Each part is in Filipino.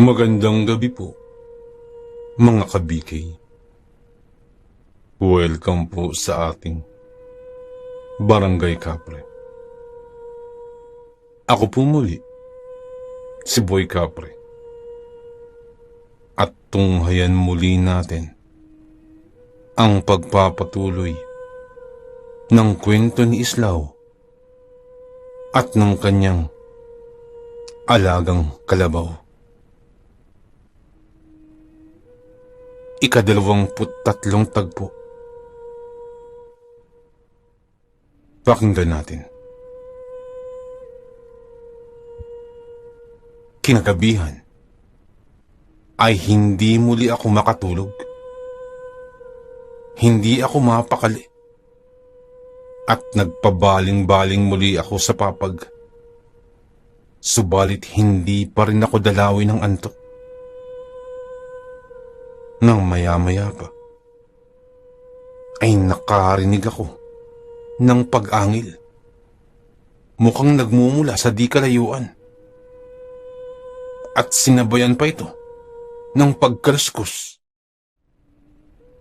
Magandang gabi po, mga kabikay. Welcome po sa ating Barangay Kapre. Ako po muli, si Boy Kapre. At tunghayan muli natin ang pagpapatuloy ng kwento ni Islaw at ng kanyang alagang kalabaw. Ika-23 tagpo. Pakinggan natin. Kinagabihan ay hindi muli ako makatulog. Hindi ako mapakali. At nagpabaling-baling muli ako sa papag. Subalit hindi pa rin ako dalawin ng antok. Nang maya-maya pa, ay nakarinig ako ng pag-angil. Mukhang nagmumula sa di kalayuan. At sinabayan pa ito ng pagkaluskus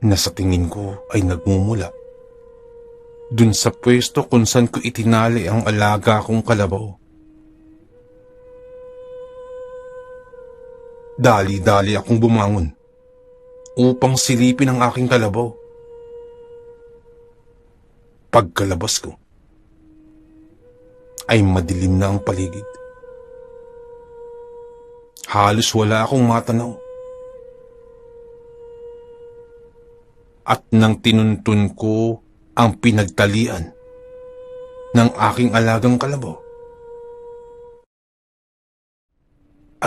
na sa tingin ko ay nagmumula dun sa pwesto kung saan ko itinali ang alaga kong kalabaw. Dali-dali akong bumangon upang silipin ang aking kalabaw. Pagkalabas ko, ay madilim na ang paligid. Halos wala akong matanaw. At nang tinuntun ko ang pinagtalian ng aking alagang kalabaw,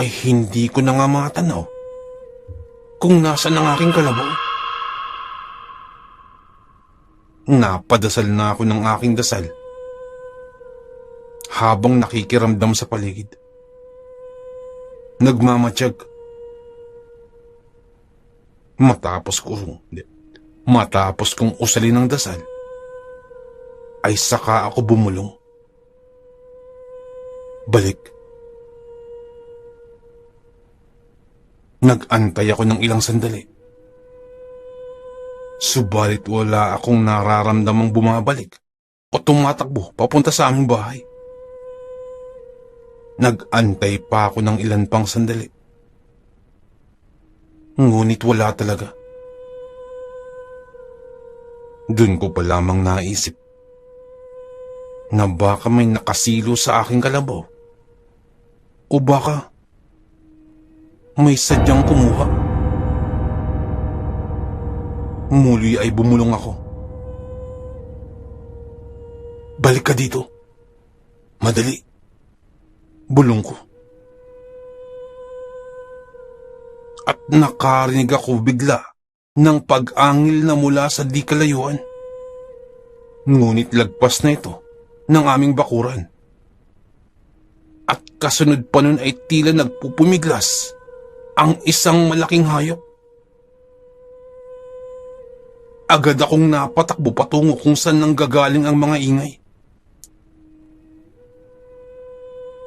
ay hindi ko na nga matanaw kung nasaan ang aking kalabaw. Napadasal na ako ng aking dasal habang nakikiramdam sa paligid. Nagmamatsyag. Matapos kong usalin ang dasal, ay saka ako bumulong. Balik. Nag-antay ako ng ilang sandali. Subalit wala akong nararamdamang bumabalik o tumatakbo papunta sa aming bahay. Nag-antay pa ako ng ilan pang sandali. Ngunit wala talaga. Dun ko pa lamang naisip na baka may nakasilo sa aking kalabaw o baka may sadyang kumuha. Muli ay bumulong ako. Balik ka dito. Madali. Bulong ko. At nakarinig ako bigla ng pag-angil na mula sa di kalayuan. Ngunit lagpas na ito ng aming bakuran. At kasunod pa nun ay tila nagpupumiglas ang isang malaking hayop. Agad akong napatakbo patungo kung saan nanggagaling ang mga ingay.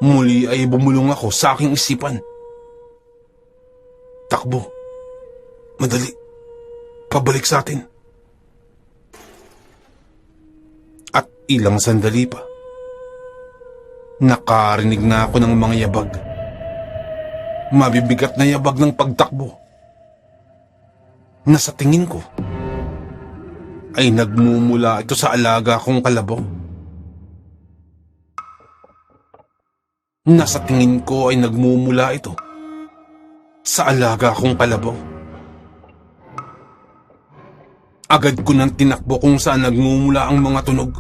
Muli ay bumulong ako sa aking isipan. Takbo. Madali. Pabalik sa atin. At ilang sandali pa, nakarinig na ako ng mga yabag. Mabibigat na yabag ng pagtakbo na sa tingin ko ay nagmumula ito sa alaga kong kalabaw. Nasa tingin ko ay nagmumula ito sa alaga kong kalabaw. Agad ko nang tinakbo kung saan nagmumula ang mga tunog.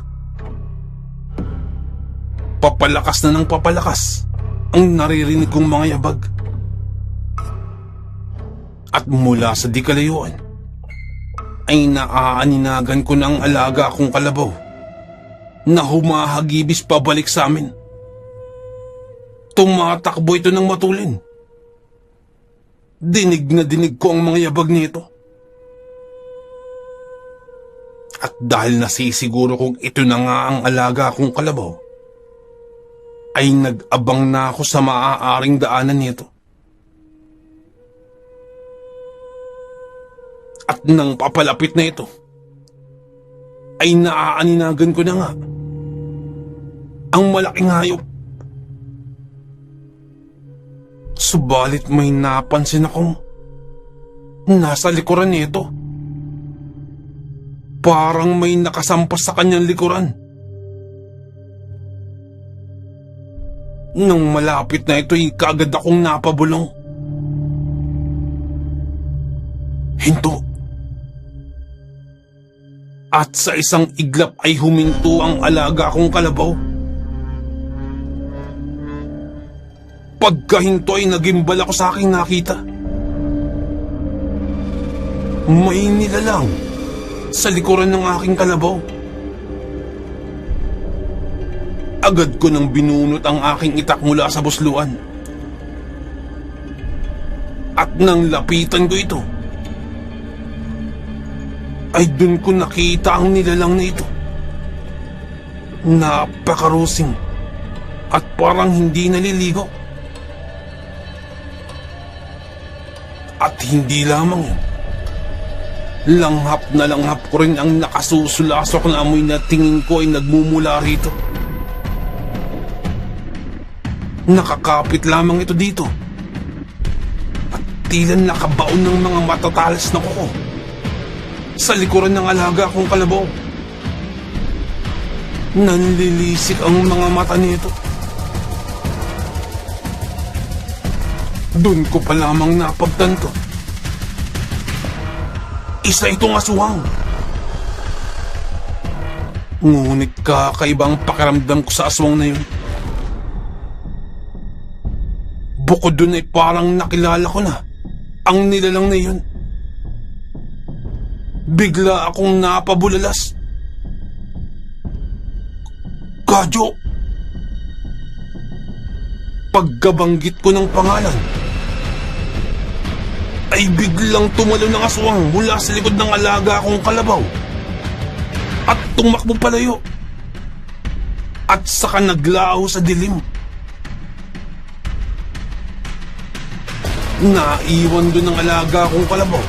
Papalakas na ng papalakas ang naririnig kong mga yabag. At mula sa di kalayuan ay naaaninagan ko ng alaga kong kalabaw na humahagibis pabalik sa amin. Tumatakbo ito ng matulin. Dinig na dinig ko ang mga yabag nito. At dahil nasisiguro kong ito na nga ang alaga kong kalabaw, ay nag-abang na ako sa maaaring daanan nito. At nang papalapit na ito, ay naaaninagan ko na nga ang malaking hayop. Subalit may napansin akong nasa likuran nito. Parang may nakasampas sa kanyang likuran. Nang malapit na ito'y kaagad akong napabulong. Hinto. At sa isang iglap ay huminto ang alaga kong kalabaw. Pagkahinto ay nagimbal ako sa aking nakita. May nilalang sa likuran ng aking kalabaw. Agad ko nang binunot ang aking itak mula sa busluan. At nang lapitan ko ito, ay dun ko nakita ang nilalang na ito. Napakarusing at parang hindi naliligo. At hindi lamang yun. Langhap na langhap ko rin ang nakasusulasok na amoy na tingin ko ay nagmumula rito. Nakakapit lamang ito dito. At tila nakabaon ng mga matatalas na kuko sa likuran ng alaga kong kalabaw. Nanlilisik ang mga mata nito. Doon ko pa lamang napagtanto. Isa itong aswang. Ngunit kakaibang pakiramdam ko sa aswang na yun. Bukod dun ay parang nakilala ko na ang nilalang na yun. Bigla akong napabulalas. Kadyo! Pagkabanggit ko ng pangalan, ay biglang tumalo ng aswang mula sa likod ng alaga kong kalabaw at tumakbo palayo at saka naglaho sa dilim. Naiwan doon ang alaga kong kalabaw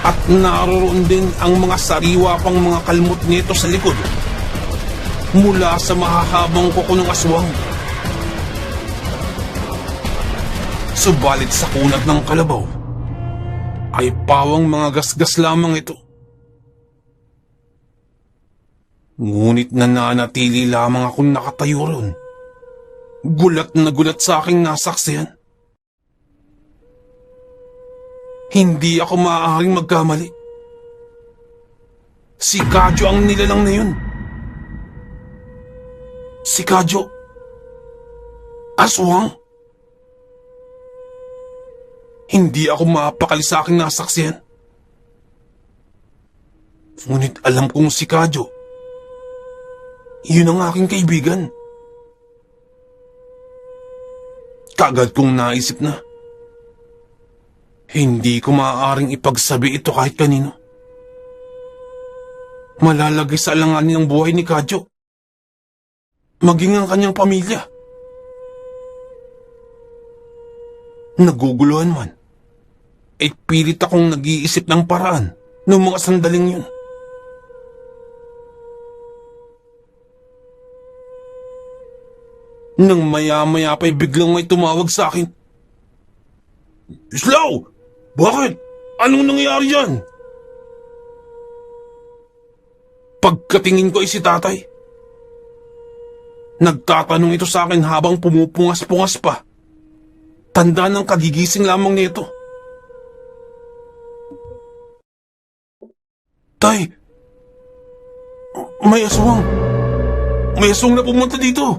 at naroon din ang mga sariwa pang mga kalmot nito sa likod mula sa mahahabang kuko ng aswang. Subalit sa kunat ng kalabaw ay pawang mga gasgas lamang ito. Ngunit nananatili lamang akong nakatayo roon. Gulat na gulat sa aking nasaksihan. Hindi ako maaaring magkamali. Si Kadyo ang nilalang na yun. Si Kadyo. Aswang. Hindi ako mapakali sa aking nasaksihan. Ngunit alam kong si Kadyo, yun ang aking kaibigan. Kaagad kong naisip na hindi ko maaaring ipagsabi ito kahit kanino. Malalagay sa alanganin ang buhay ni Kadyo, maging ang kanyang pamilya. Naguguluhan man, ay pilit akong nag-iisip ng paraan ng mga sandaling yun. Nang maya-maya pa'y biglang may tumawag sa akin. Islaw! Bakit? Anong nangyayari dyan? Pagkatingin ko ay si tatay. Nagtatanong ito sa akin habang pumupungas-pungas pa. Tanda ng kagigising lamang nito. Tay, may aswang. May aswang na pumunta dito.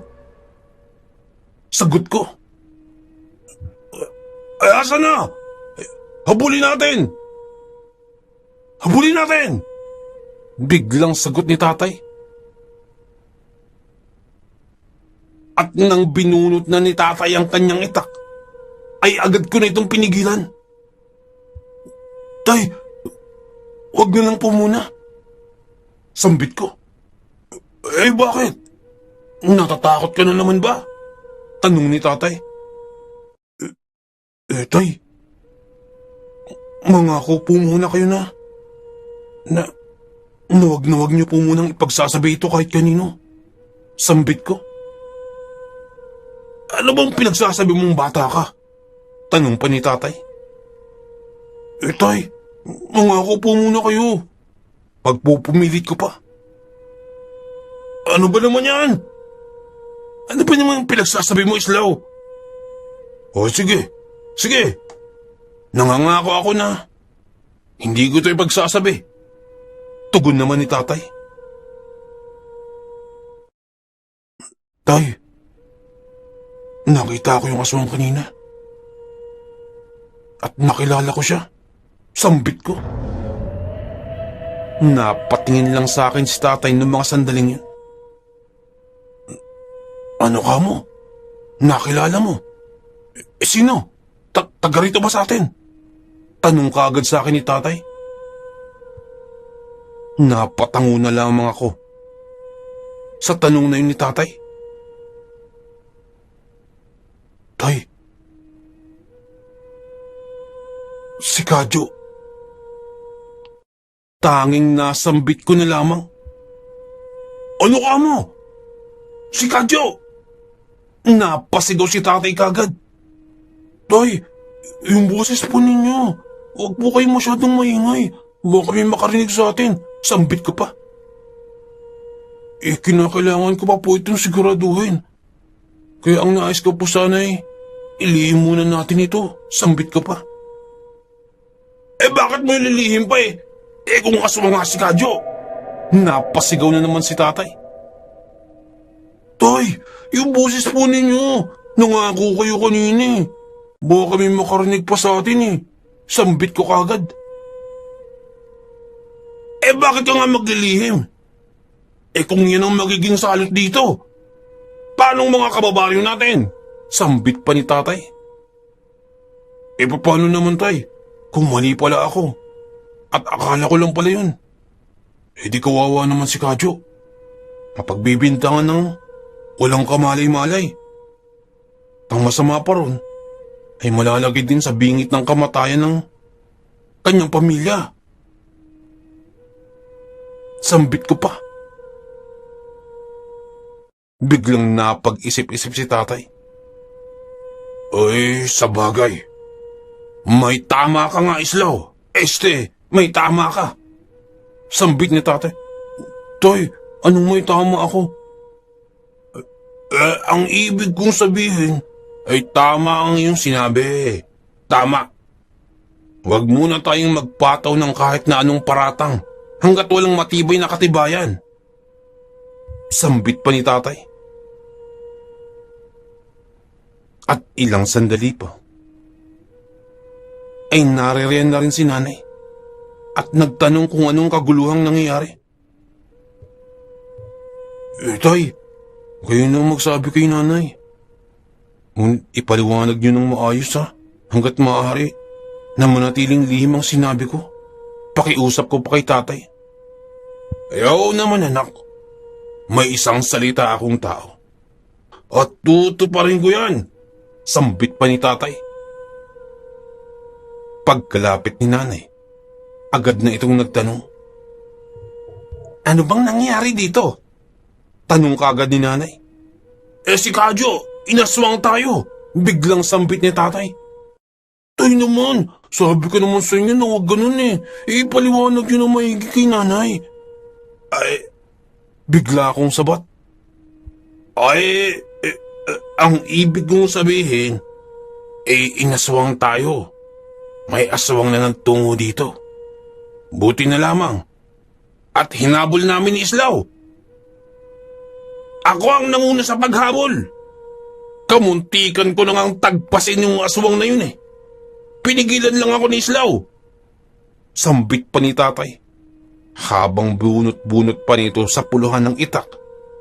Sagot ko. Ay, asa na? Habulin natin! Habulin natin! Biglang sagot ni tatay. At nang binunot na ni tatay ang kanyang itak, ay agad ko na itong pinigilan. Tay, huwag na lang po muna. Sambit ko. Eh bakit? Natatakot ka na naman ba? Tanong ni tatay. Tay, Mangako po muna kayo na huwag na huwag niyo po munang ipagsasabi ito kahit kanino. Sambit ko. Ano bang pinagsasabi mong bata ka? Tanong pa ni tatay. Tay, mangako po muna kayo. Pagpupumilit ko pa. Ano ba naman yan? Ano ba naman pinagsasabi mo, Islaw? O sige. Nangangako ako na hindi ko ito ipagsasabi. Tugon naman ni tatay. Tay, nakita ko yung aswang kanina. At nakilala ko siya. Sambit ko. Napatingin lang sa akin si tatay ng mga sandaling yun. Ano ka mo? Nakilala mo? Sino? Taga rito ba sa atin? Tanong ka agad sa akin ni tatay. Napatango na lamang ako sa tanong na yun ni tatay. Tay, si Kadyo. Tanging nasambit ko na lamang. Ano ka mo? Si Kadyo! Napasigaw si tatay kagad. Tay, yung boses po ninyo. Huwag po kayo masyadong maingay. Baka kami makarinig sa atin. Sambit ko pa. Kinakailangan ko pa po itong siguraduhin. Kaya ang nais ko po sana ilihim muna natin ito. Sambit ko pa. Bakit mo ililihim pa kung aswang nga si Kadyo? Napasigaw na naman si tatay. Tay, yung boses po ninyo. Nangako kayo kanina Baka kami makarinig pa sa atin Sambit ko kagad. Bakit ka nga maglilihim? Kung yan ang magiging salot dito, paano mga kababaryo natin? Sambit pa ni tatay. Paano naman tay? Kung mali pala ako. At akala ko lang pala yun. Di kawawa naman si Kadyo. Mapagbibintangan ng walang kamalay-malay. Ang masama pa ron ay malalagay din sa bingit ng kamatayan ng kanyang pamilya. Sambit ko pa. Biglang napag-isip-isip si tatay. Sa bagay. May tama ka nga, Islaw. May tama ka. Sambit ni tatay. Tay, anong may tama ako? Ang ibig kong sabihin ay tama ang iyong sinabi. Tama. Huwag muna tayong magpataw ng kahit na anong paratang hanggat walang matibay na katibayan. Sambit pa ni tatay. At ilang sandali pa ay naririyan na rin si nanay at nagtanong kung anong kaguluhang nangyayari. Tay, kayo na magsabi kay nanay. Ipaliwanag niyo ng maayos hanggat maaari na manatiling lihim ang sinabi ko. Pakiusap ko pa kay tatay. Oo naman anak. May isang salita akong tao. At tutuparin ko yan. Sambit pa ni tatay. Pagkalapit ni nanay, agad na itong nagtanong. Ano bang nangyari dito? Tanong kaagad ni nanay. Si Kadyo, inaswang tayo. Biglang sambit ni tatay. Tay naman, sabi ko naman sa inyo na huwag ganun Ipaliwanag yun na maigi kay nanay. Bigla akong sabat. Ang ibig kong sabihin, inaswang tayo. May aswang na nagtungo dito. Buti na lamang. At hinabol namin ni Islaw. Ako ang nanguna sa paghabol. Kamuntikan ko nang ang tagpasin yung aswang na yun Pinigilan lang ako ni Islaw. Sambit pa ni tatay. Habang bunot-bunot pa nito sa puluhan ng itak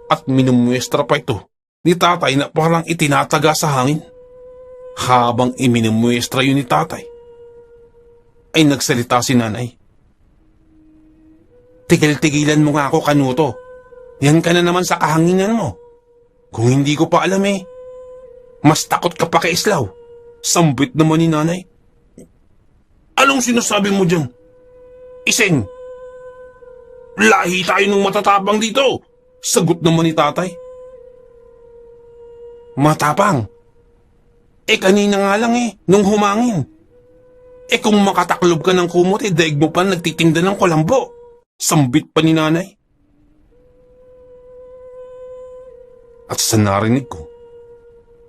at minumuestra pa ito ni tatay na parang itinataga sa hangin. Habang iminumuestra yun ni tatay, ay nagsalita si nanay. Tigil-tigilan mo nga ako, Kanuto. Yan ka na naman sa kahanginan mo. Kung hindi ko pa alam mas takot ka pa kay Islaw. Sambit naman ni nanay. Anong sinasabi mo dyan? Iseng, lahi tayo ng matatapang dito. Sagot naman ni tatay. Matapang? Kanina nga lang nung humangin. Kung makataklob ka ng kumot, daig mo pa nagtitinda ng kulambo. Sambit pa ni nanay. At sa narinig ko,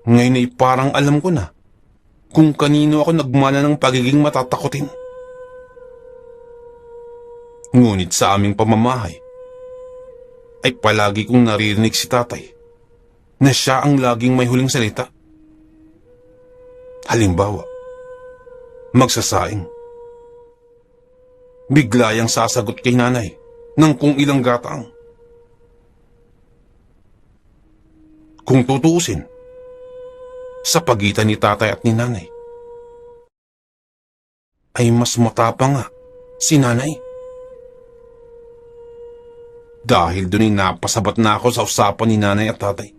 ngayon ay parang alam ko na kung kanino ako nagmana ng pagiging matatakotin. Ngunit sa aming pamamahay, ay palagi kong naririnig si tatay na siya ang laging may huling salita. Halimbawa, magsasaing. Bigla yang sasagot kay nanay ng kung ilang gataang. Kung tutuusin, sa pagitan ni tatay at ni nanay, ay mas matapang nga si nanay. Dahil doon ay napasabat na ako sa usapan ni nanay at tatay.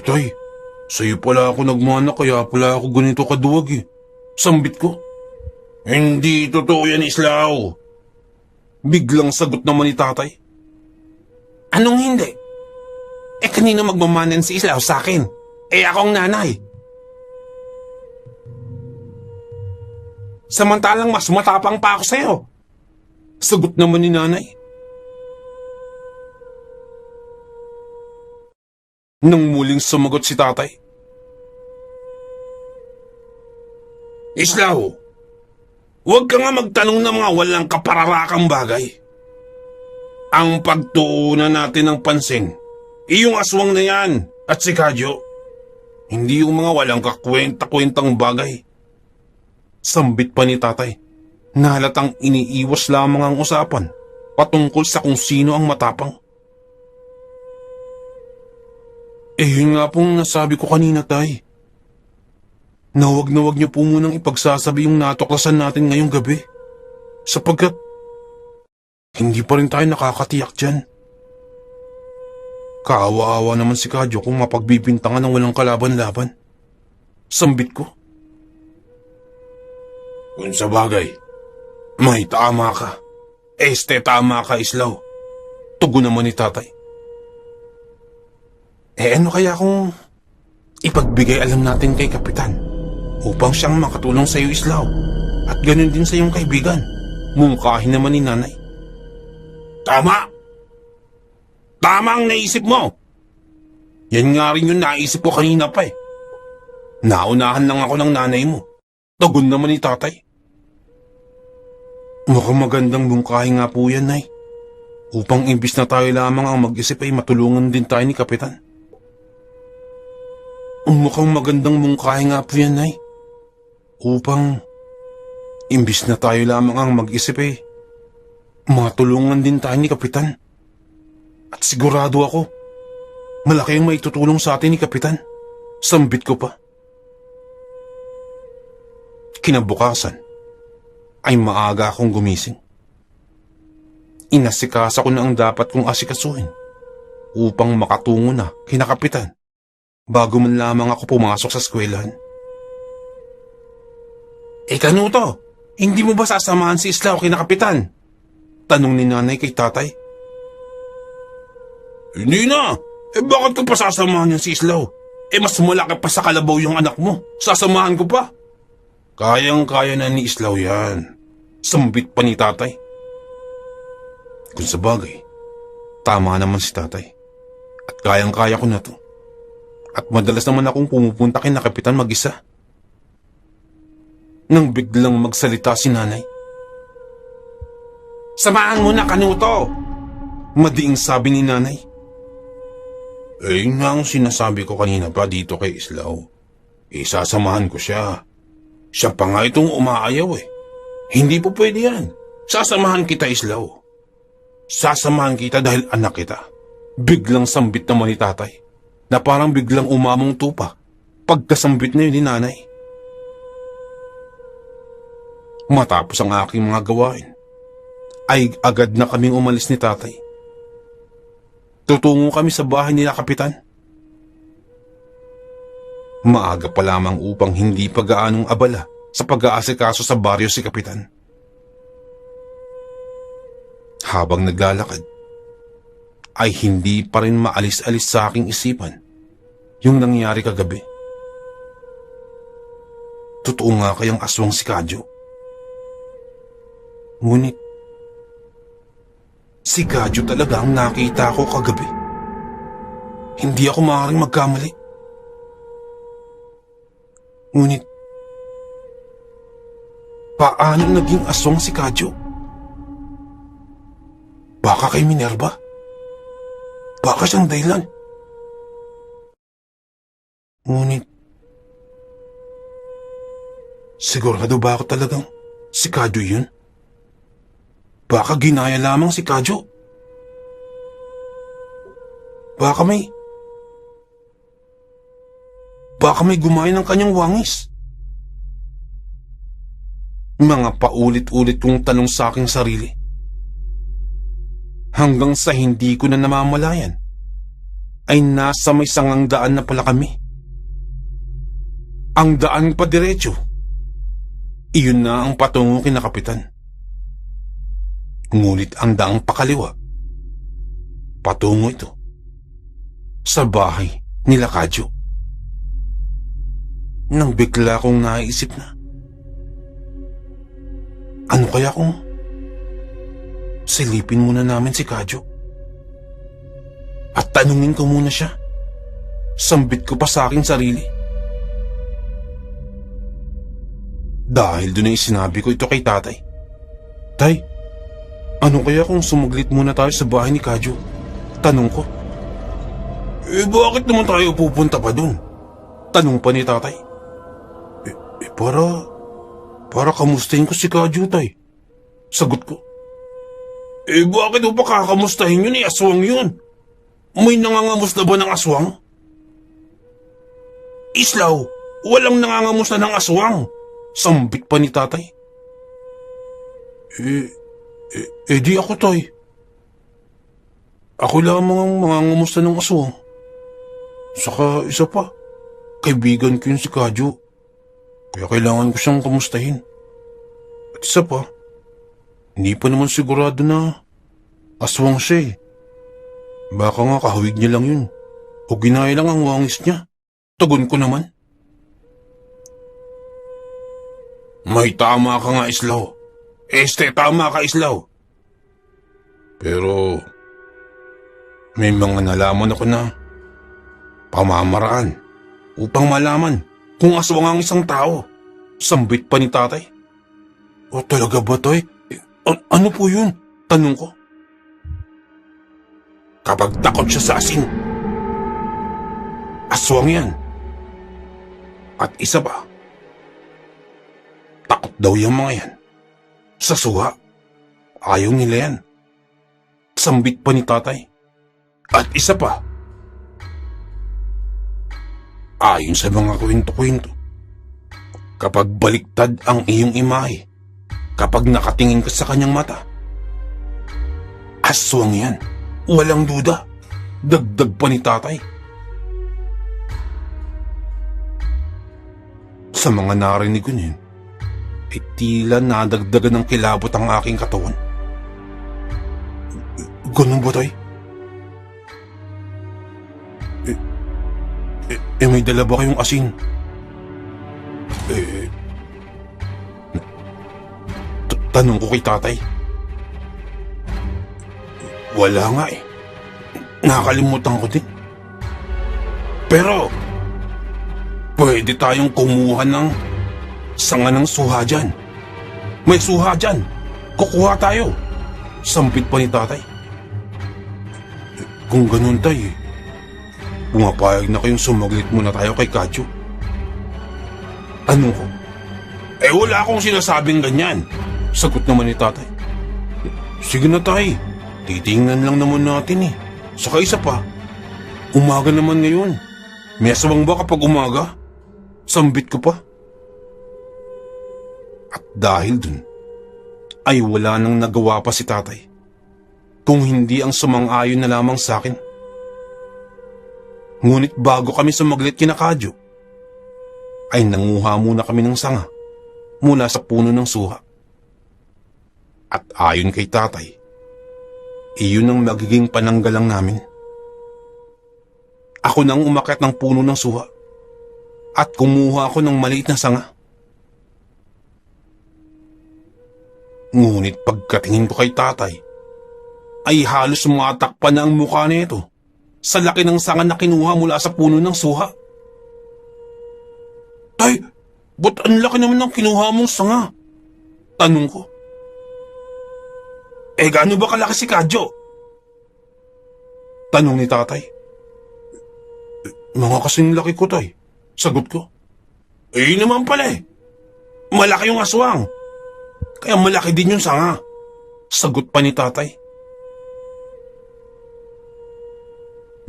Tay, sa'yo pala ako nagmana kaya pala ako ganito kaduwag Sambit ko. Hindi totoo yan, Islaw. Biglang sagot naman ni tatay. Anong hindi? Kanina magmamanan si Islaw sa akin? Akong nanay. Samantalang mas matapang pa ako sa'yo. Sagot naman ni nanay. Nang muling sumagot si tatay. Islaw, huwag ka nga magtanong ng mga walang kapararakang bagay. Ang pagtuunan natin ng pansin, iyong aswang na yan at si Kadyo. Hindi yung mga walang kakwenta-kwentang bagay. Sambit pa ni tatay na halatang iniiwas lamang ang usapan patungkol sa kung sino ang matapang. Yun nga pong nasabi ko kanina, tay. Na wag niyo po munang ipagsasabi yung natuklasan natin ngayong gabi. Sapagkat hindi pa rin tayo nakakatiyak dyan. Kaawa-awa naman si Kadyo kung mapagbibintangan ng walang kalaban-laban. Sambit ko. Kung sa bagay, may tama ka. Tama ka, Islaw. Tugon naman ni tatay. Ano kaya kung ipagbigay alam natin kay Kapitan upang siyang makatulong sa iyo, Islaw, at ganun din sa iyong kaibigan? Mungkahin naman ni nanay. Tama! Tama ang naisip mo! Yan nga rin yung naisip ko kanina pa Naunahan lang ako ng nanay mo. Tugon naman ni tatay. Mukhang magandang mungkahin nga po yan, Nay. Upang imbis na tayo lamang ang mag-isip ay matulungan din tayo ni Kapitan. Mukhang magandang mungkahi nga po yan, Nay. Upang, imbis na tayo lamang ang mag-isip matulungan din tayo ni Kapitan. At sigurado ako, malaki ang maitutulong sa atin ni Kapitan. Sambit ko pa. Kinabukasan, ay maaga akong gumising. Inasikasa ko na ang dapat kong asikasuhin upang makatungo na kina Kapitan bago man lamang ako pumasok sa eskwelahan. Kanuto, hindi mo ba sasamahan si Islaw kina Kapitan? Tanong ni nanay kay tatay. Hindi na. Bakit ko pa sasamahan niya si Islaw? Mas malaki pa sa kalabaw yung anak mo. Sasamahan ko pa. Kayang-kaya na ni Islaw yan. Sambit pa ni tatay. Kung sa bagay, tama naman si tatay. At kayang-kaya ko na to. At madalas naman akong pumupunta kina Kapitan mag-isa. Nang biglang magsalita si nanay. Samahan mo na, Kanuto! Madiing sabi ni nanay. Nga ang sinasabi ko kanina pa dito kay Islaw. Sasamahan ko siya. Siya pa nga itong umaayaw Hindi po pwede yan. Sasamahan kita, Islaw. Sasamahan kita dahil anak kita. Biglang sambit naman ni tatay na parang biglang umamong tupa pagkasambit na yun ni nanay. Matapos ang aking mga gawain, ay agad na kaming umalis ni tatay. Tutungo kami sa bahay nila Kapitan. Maaga pa lamang upang hindi pa gaanong abala sa pag-aasikaso sa baryo si Kapitan. Habang naglalakad, ay hindi pa rin maalis-alis sa aking isipan yung nangyari kagabi. Totoo nga kayang aswang si Kadyo. Ngunit, si Kadyo talaga ang nakita ko kagabi. Hindi ako maaaring magkamali. Ngunit, paano naging aswang si Kadyo? Baka kay Minerva? Baka siyang dahilan. Ngunit, sigurado ba ako talagang si Kadyo yun? Baka ginaya lamang si Kadyo. Baka may gumaya ng kanyang wangis. Mga paulit-ulit kong tanong sa aking sarili. Hanggang sa hindi ko na namamalayan, ay nasa may sangang daan na pala kami. Ang daan pa diretso, iyon na ang patungo kina Kapitan. Ngunit ang daang pakaliwa, patungo ito sa bahay nila Kadyo. Nang bigla kong naisip na, ano kaya kung silipin muna namin si Kadyo at tanungin ko muna siya? Sambit ko pa sa aking sarili. Dahil doon ay sinabi ko ito kay tatay. Tay, ano kaya kung sumuglit muna tayo sa bahay ni Kadyo? Tanong ko. Bakit naman tayo pupunta pa doon? Tanong pa ni tatay. Para kamustahin ko si Kadyo, tay. Sagot ko. Bakit mo pa kakamustahin yun? Aswang yun. May nangangamos na ba ng aswang? Islaw, walang nangangamos na ng aswang. Sambit pa ni tatay. Di ako, tay. Ako lamang ang mangangamusta ng aswang. Saka isa pa, kaibigan ko yun si Kadyo. Kaya kailangan ko siyang kamustahin. At isa pa, hindi pa naman sigurado na aswang siya eh. Baka nga kahawig niya lang yun. O ginaya lang ang wangis niya. Tugon ko naman. May tama ka nga, Islaw. Tama ka, Islaw. Pero, may mga nalaman ako na pamamaraan upang malaman kung aswang ang isang tao. Sambit pa ni tatay. O talaga ba, tay? Ano po yun? Tanong ko. Kapag takot siya sa asin, aswang yan. At isa pa, takot daw yung mga yan sa suha. Ayaw nila yan. Sambit pa ni tatay. At isa pa, ayon sa mga kwento-kwento, kapag baliktad ang iyong imahe, kapag nakatingin ka sa kanyang mata, aswang yan. Walang duda. Dagdag pa ni tatay. Sa mga narinig ko niyan, ay tila nadagdagan ng kilabot ang aking katawan. Ganun ba, tay? May dala ba kayong asin? Tanong ko kay tatay. Wala nga eh. Nakalimutan ko din. Pero, pwede tayong kumuha ng sanga ng suha dyan. May suha dyan. Kukuha tayo. Sampit pa ni tatay. Kung ganun, tay, pumapayag na kayong sumaglit muna tayo kay Kadyo. Ano ko? Wala akong sinasabing ganyan. Sagot naman ni tatay. Sige na, tay. Titingnan lang naman natin eh. Saka isa pa, umaga naman ngayon. May aswang ba kapag umaga? Sambit ko pa. At dahil dun, ay wala nang nagawa pa si tatay. Kung hindi ang sumang-ayon na lamang sa akin. Ngunit bago kami sumaglit kina Kadyo, ay nanguha muna kami ng sanga mula sa puno ng suha. At ayon kay tatay, iyon ang magiging pananggalang namin. Ako nang umakyat ng puno ng suha at kumuha ako ng maliit na sanga. Ngunit pagkatingin ko kay tatay, ay halos matakpan na ang mukha nito sa laki ng sanga na kinuha mula sa puno ng suha. Tay, ba't ang laki naman ng kinuha mong sanga? Tanong ko. Gaano ba kalaki si Kadyo? Tanong ni tatay. Mga kasing laki ko, tay. Sagot ko. Naman pala eh. Malaki yung aswang. Kaya malaki din yung sanga. Sagot pa ni tatay.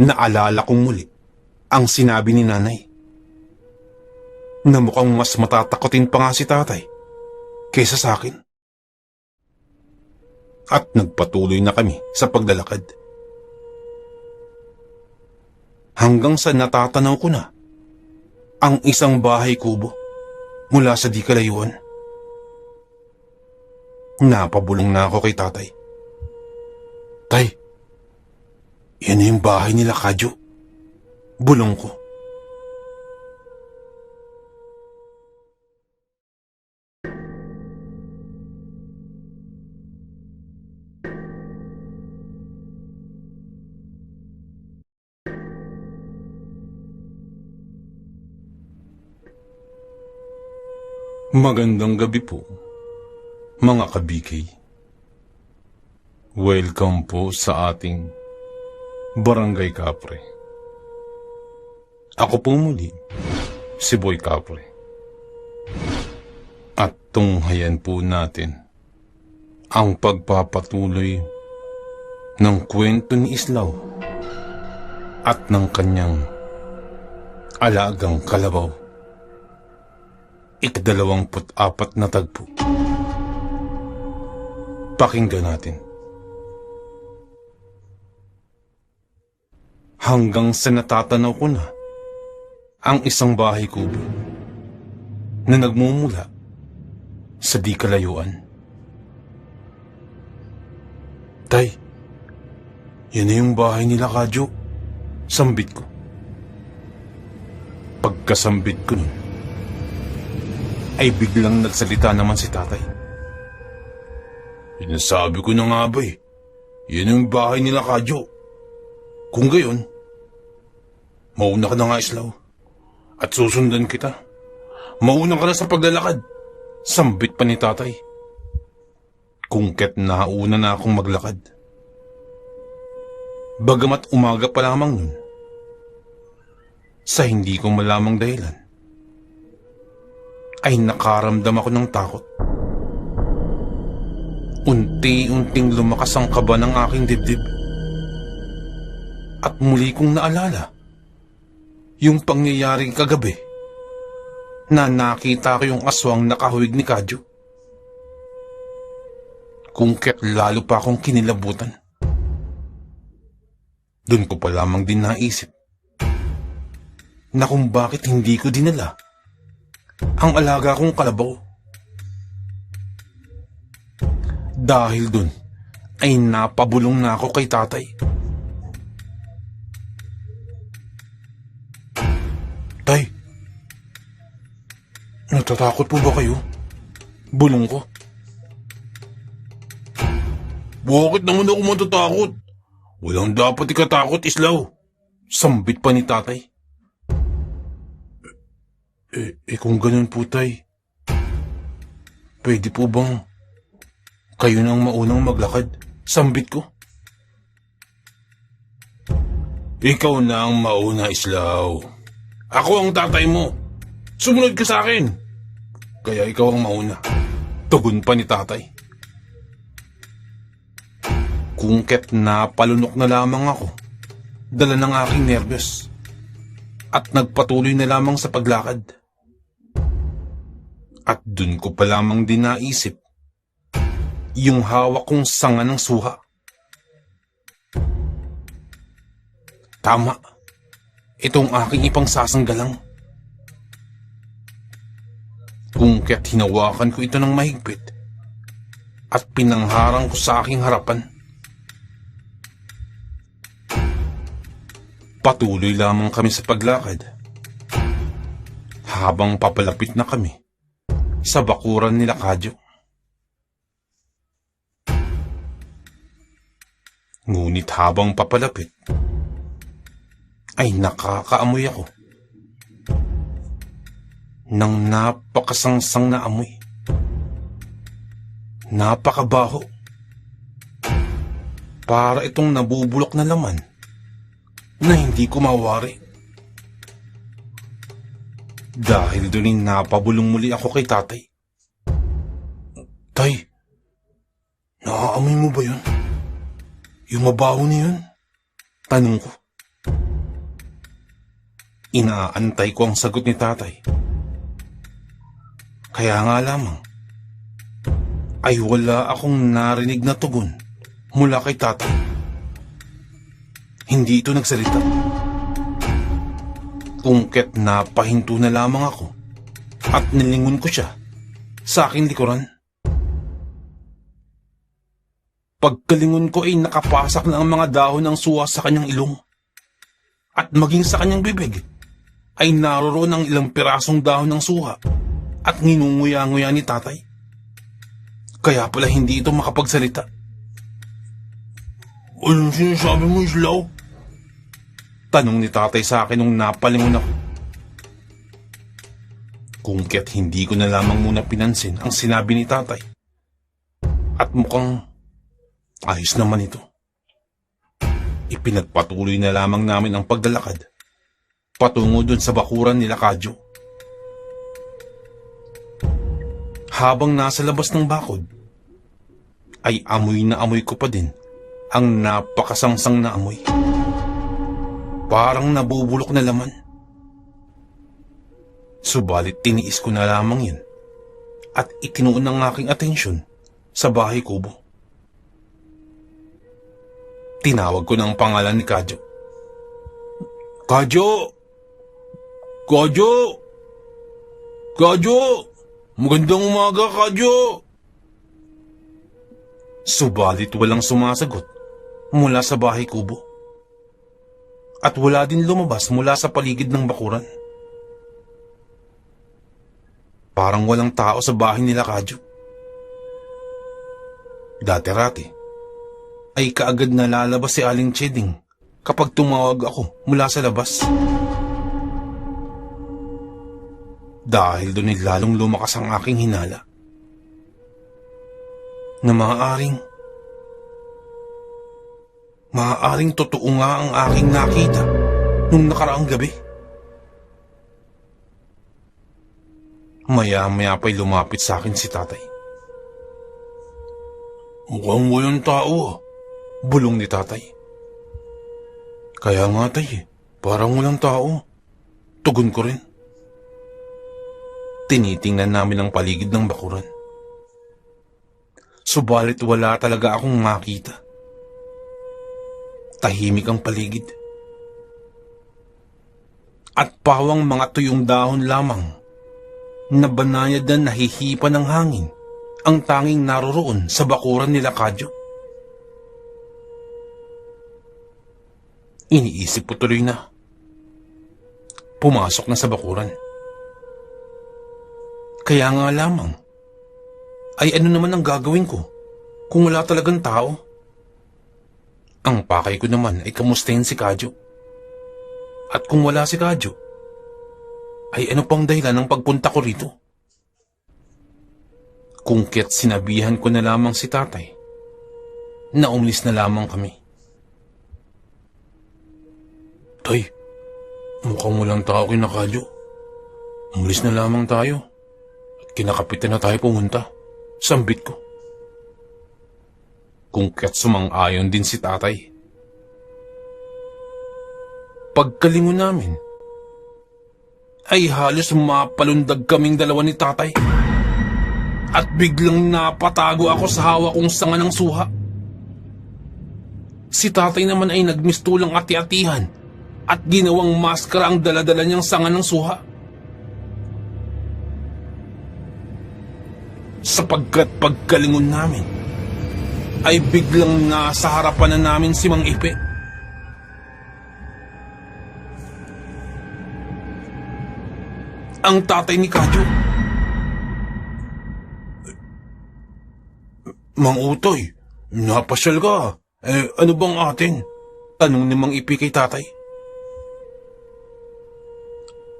Naalala kong muli ang sinabi ni nanay na mukhang mas matatakotin pa nga si tatay kaysa sa akin. At nagpatuloy na kami sa paglalakad. Hanggang sa natatanaw ko na ang isang bahay kubo mula sa di kalayuan. Napabulong na ako kay tatay. Tay, yan na yung bahay nila Kadyo. Bulong ko. Magandang gabi po, mga kabikay. Welcome po sa ating Barangay Kapre. Ako po muli, si Boy Kapre. At tunghayan po natin ang pagpapatuloy ng kwento ni Islaw at ng kanyang alagang kalabaw. Ika-24 na tagpo. Pakinggan natin. Hanggang sa natatanaw ko na ang isang bahay kubo na nagmumula sa di kalayuan. Tay, yan na yung bahay nila Kadyo. Sambit ko. Pagkasambit ko nun, ay biglang nagsalita naman si tatay. Sinasabi ko na nga ba eh, yan yung bahay nila Kadyo. Kung gayon, mauna ka na nga Islaw, at susundan kita. Mauna ka na sa paglalakad. Sambit pa ni tatay. Kungket na una na akong maglakad. Bagamat umaga pa lamang nun, sa hindi ko malamang dahilan, ay nakaramdam ako ng takot. Unti-unting lumakas ang kaba ng aking dibdib. At muli kong naalala yung pangyayaring kagabi na nakita ko yung aswang nakahawig ni Kadyo. Kungket lalo pa akong kinilabutan. Doon ko pa lamang din naisip na kung bakit hindi ko dinala ang alaga kong kalabaw. Dahil dun ay napabulong na ako kay tatay. Tay, natatakot po ba kayo? Bulong ko. Bakit naman ako matatakot? Walang dapat ikatakot, Islaw. Sambit pa ni tatay. Kung ganun po, tay, pwede po bang kayo nang maunang maglakad? Sambit ko. Ikaw na ang mauna, Islaw. Ako ang tatay mo. Sumunod ka sa akin. Kaya ikaw ang mauna. Tugon pa ni tatay. Kungket na palunok na lamang ako, dala ng aking nervyos, at nagpatuloy na lamang sa paglakad. At dun ko pa lamang din naisip yung hawak kong sanga ng suha. Tama, itong aking ipangsasanggalang. Kung kaya't hinawakan ko ito ng mahigpit at pinangharang ko sa aking harapan. Patuloy lamang kami sa paglakad. Habang papalapit na kami sa bakuran nila Kadyo. Ngunit habang papalapit, ay nakakaamoy ako ng napakasangsang na amoy. Napakabaho. Para itong nabubulok na laman na hindi ko mawari. Dahil doon napabulong muli ako kay tatay. Tay, naaamoy mo ba yun? Yung mabaho na yun? Tanong ko. Inaantay ko ang sagot ni tatay. Kaya nga lamang, ay wala akong narinig na tugon mula kay tatay. Hindi ito nagsalita. Kungket napahinto na lamang ako at nilingon ko siya sa aking likuran. Pagkalingon ko ay nakapasak na ang mga dahon ng suha sa kanyang ilong. At maging sa kanyang bibig ay naroroon ang ilang pirasong dahon ng suha at nginunguya-nguya ni tatay. Kaya pala hindi ito makapagsalita. Anong sinasabi mo, Islaw? Tanong ni tatay sa akin nung napalingon ako. Kung kaya't hindi ko na lamang muna pinansin ang sinabi ni tatay. At mukhang ayos naman ito. Ipinagpatuloy na lamang namin ang paglalakad patungo dun sa bakuran nila Kadyo. Habang nasa labas ng bakod, ay amoy na amoy ko pa din ang napakasangsang na amoy. Parang nabubulok na laman. Subalit tiniis ko na lamang yun at itinuon ang aking atensyon sa bahay kubo. Tinawag ko na ang pangalan ni Kadyo. Kadyo! Kadyo! Kadyo! Magandang umaga, Kadyo! Subalit walang sumasagot mula sa bahay kubo. At wala din lumabas mula sa paligid ng bakuran. Parang walang tao sa bahay nila Kadyo. Dati-rati ay kaagad na lalabas si Aling Cheding kapag tumawag ako mula sa labas. Dahil doon ay lalong lumakas ang aking hinala na maaaring totoo nga ang aking nakita nung nakaraang gabi. Maya-maya pa'y lumapit sa akin si tatay. Mukhang walang tao, bulong ni tatay. Kaya nga tay, parang walang tao. Tugon ko rin. Tinitingnan namin ang paligid ng bakuran. Subalit wala talaga akong makita. Tahimik ang paligid. At pawang mga tuyong dahon lamang na banayad na nahihipa ng hangin ang tanging naroroon sa bakuran nila Kadyo. Iniisip ko tuloy na pumasok na sa bakuran. Kaya nga lamang, ay ano naman ang gagawin ko kung wala talagang tao? Ang pakay ko naman ay kamustahin si Kadyo. At kung wala si Kadyo, ay ano pang dahilan ng pagpunta ko rito? Kung kaya't sinabihan ko na lamang si tatay na umalis na lamang kami. Tay, mukhang walang tao kina Kadyo. Umalis na lamang tayo. Kinakapitan na tayo pumunta. Sambit ko. Kung kaya't sumang-ayon din si tatay. Pagkalingon namin, ay halos mapalundag kaming dalawa ni tatay. At biglang napatago ako sa hawak kong sanga ng suha. Si tatay naman ay nagmistulang ati-atihan at ginawang maskara ang daladala niyang sanga ng suha. sapagkat pagkalingon namin ay biglang nasa harapan na namin si Mang Ipe. Ang tatay ni Kadyo. Mang Utoy, napasyal ka. Ano bang atin? Tanong ni Mang Ipe kay tatay.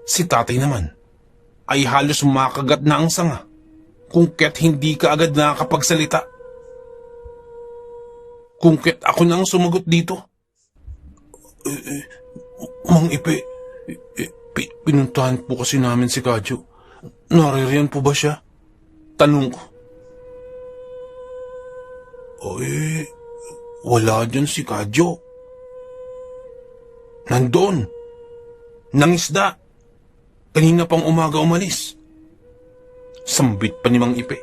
Si tatay naman ay halos makagat na ang sanga kung kaya't hindi ka agad nakakapagsalita. Kung kaya't ako nang sumagot dito. Mang Ipe, pinuntahan po kasi namin si Kadyo. Naririyan po ba siya? Tanong ko. Wala dyan si Kadyo. Nandun. Nangisda. Kanina pang umaga umalis. Sambit pa ni Mang Ipe.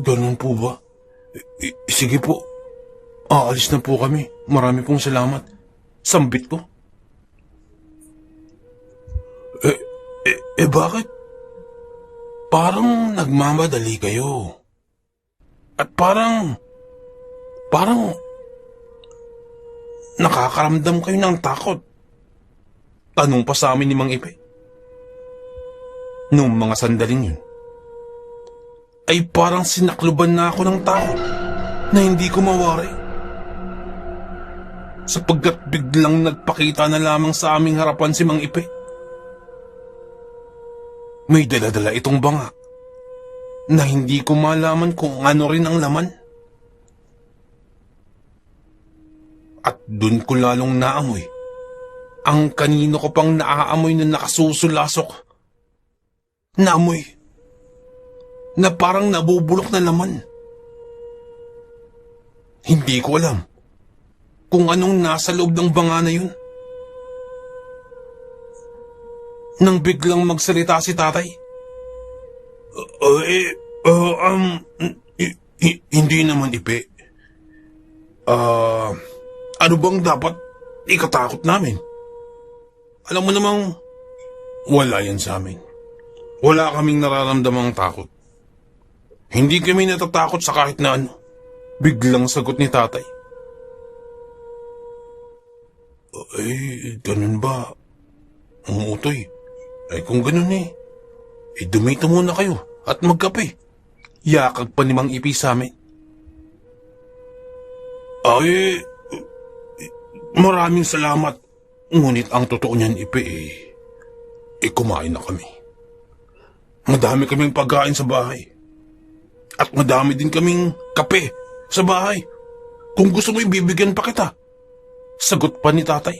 Ganun po ba? Sige po. Aalis na po kami. Marami pong salamat. Sambit ko. Bakit? Parang nagmamadali kayo. At parang nakakaramdam kayo ng takot. Tanong pa sa amin ni Mang Ipe. Noong mga sandaling yun, ay parang sinakluban na ako ng takot na hindi ko mawari. Sapagkat biglang nagpakita na lamang sa aming harapan si Mang Ipe. May dala-dala itong banga na hindi ko malaman kung ano rin ang laman. At dun ko lalong naamoy ang kanino ko pang naaamoy na nakasusulasok. Naamoy na parang nabubulok na laman. Hindi ko alam kung anong nasa loob ng banga na yun. Nang biglang magsalita si tatay. Hindi naman, Ipe. Ano bang dapat ikatakot namin? Alam mo namang wala yan sa amin. Wala kaming nararamdamang takot. Hindi kami natatakot sa kahit na ano. Biglang sagot ni tatay. Ganun ba? Ang Utoy. Kung ganun dumito muna kayo at magkape. Yakag pa ni Mang Ipe sa amin. Maraming salamat. Ngunit ang totoo niyan, Ipe, kumain na kami. Madami kaming pagkain sa bahay. At madami din kaming kape sa bahay. Kung gusto mo, ibibigyan pa kita. Sagot pa ni tatay.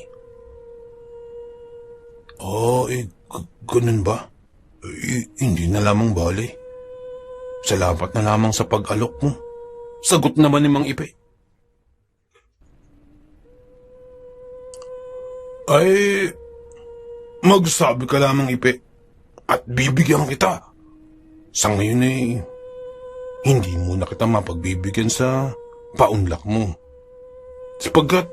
Ganun ba? Hindi na lamang bali. Salamat na lamang sa pag-alok mo. Sagot naman ni Mang Ipe. Magsabi ka lamang, Ipe, at bibigyan kita. Sa ngayon hindi mo na kita mapagbibigyan sa paunlak mo. Sapagkat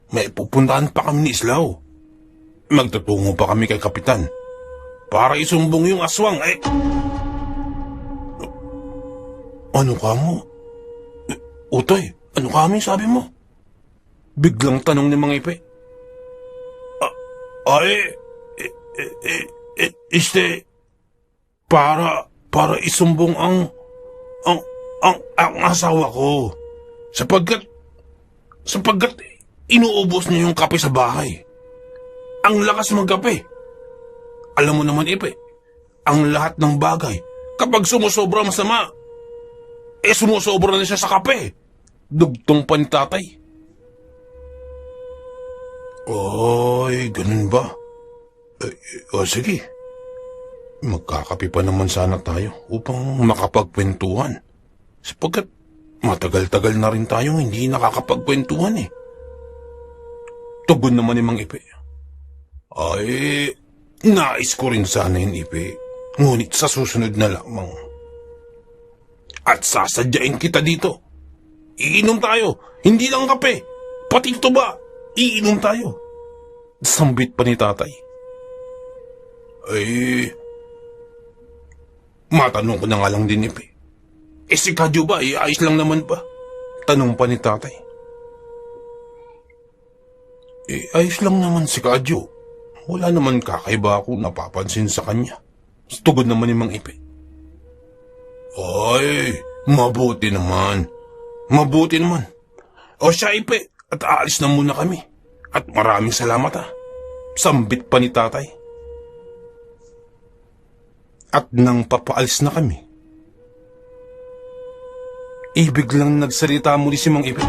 may pupuntahan pa kami ni Islaw. Magtutungo pa kami kay Kapitan para isumbong yung aswang. Ano ka mo? Utoy, ano ka mo sabi mo? Biglang tanong ni Mang Ipe. Para isumbong ang asawa ko. Sapagkat inuubos niya yung kape sa bahay. Ang lakas magkape. Alam mo naman, Ipe, ang lahat ng bagay, kapag sumusobra masama, sumusobra na siya sa kape. Dugtong pa ni tatay. Ganun ba? Sige. Magkakape pa naman sana tayo upang makapagkwentuhan. Sapagkat matagal-tagal na rin tayong hindi nakakapagkwentuhan. Tugon naman ni Mang Ipe. Nais ko rin sana yun, Ipe. Ngunit sa susunod na lamang. At sasadyain kita dito. Iinom tayo. Hindi lang kape. Pati ito ba? Iinom tayo. Sambit pa ni tatay. Matanong ko na nga lang din, Ipe. Si Kadyo ba, ayos lang naman ba? Tanong pa ni tatay. Ayos lang naman si Kadyo. Wala naman kakaiba ako napapansin sa kanya. Tugod naman ni Mang Ipe. Ay, mabuti naman. Mabuti naman. O siya, Ipe, at aalis na muna kami. At maraming salamat Sambit pa ni tatay. At nang papaalis na kami, biglang nagsalita muli si Mang Ipe.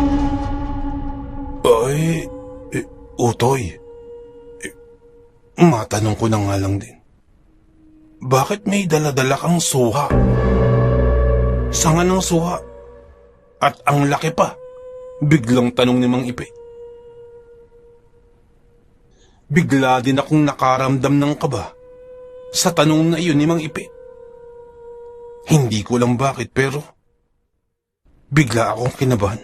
Ay, Utoy. Matanong ko na nga lang din. Bakit may daladala kang suha? Sanga ng suha. At ang laki pa. Biglang tanong ni Mang Ipe. Bigla din akong nakaramdam ng kaba sa tanong na iyon ni Mang Ipe. Hindi ko lang bakit pero bigla akong kinabahan.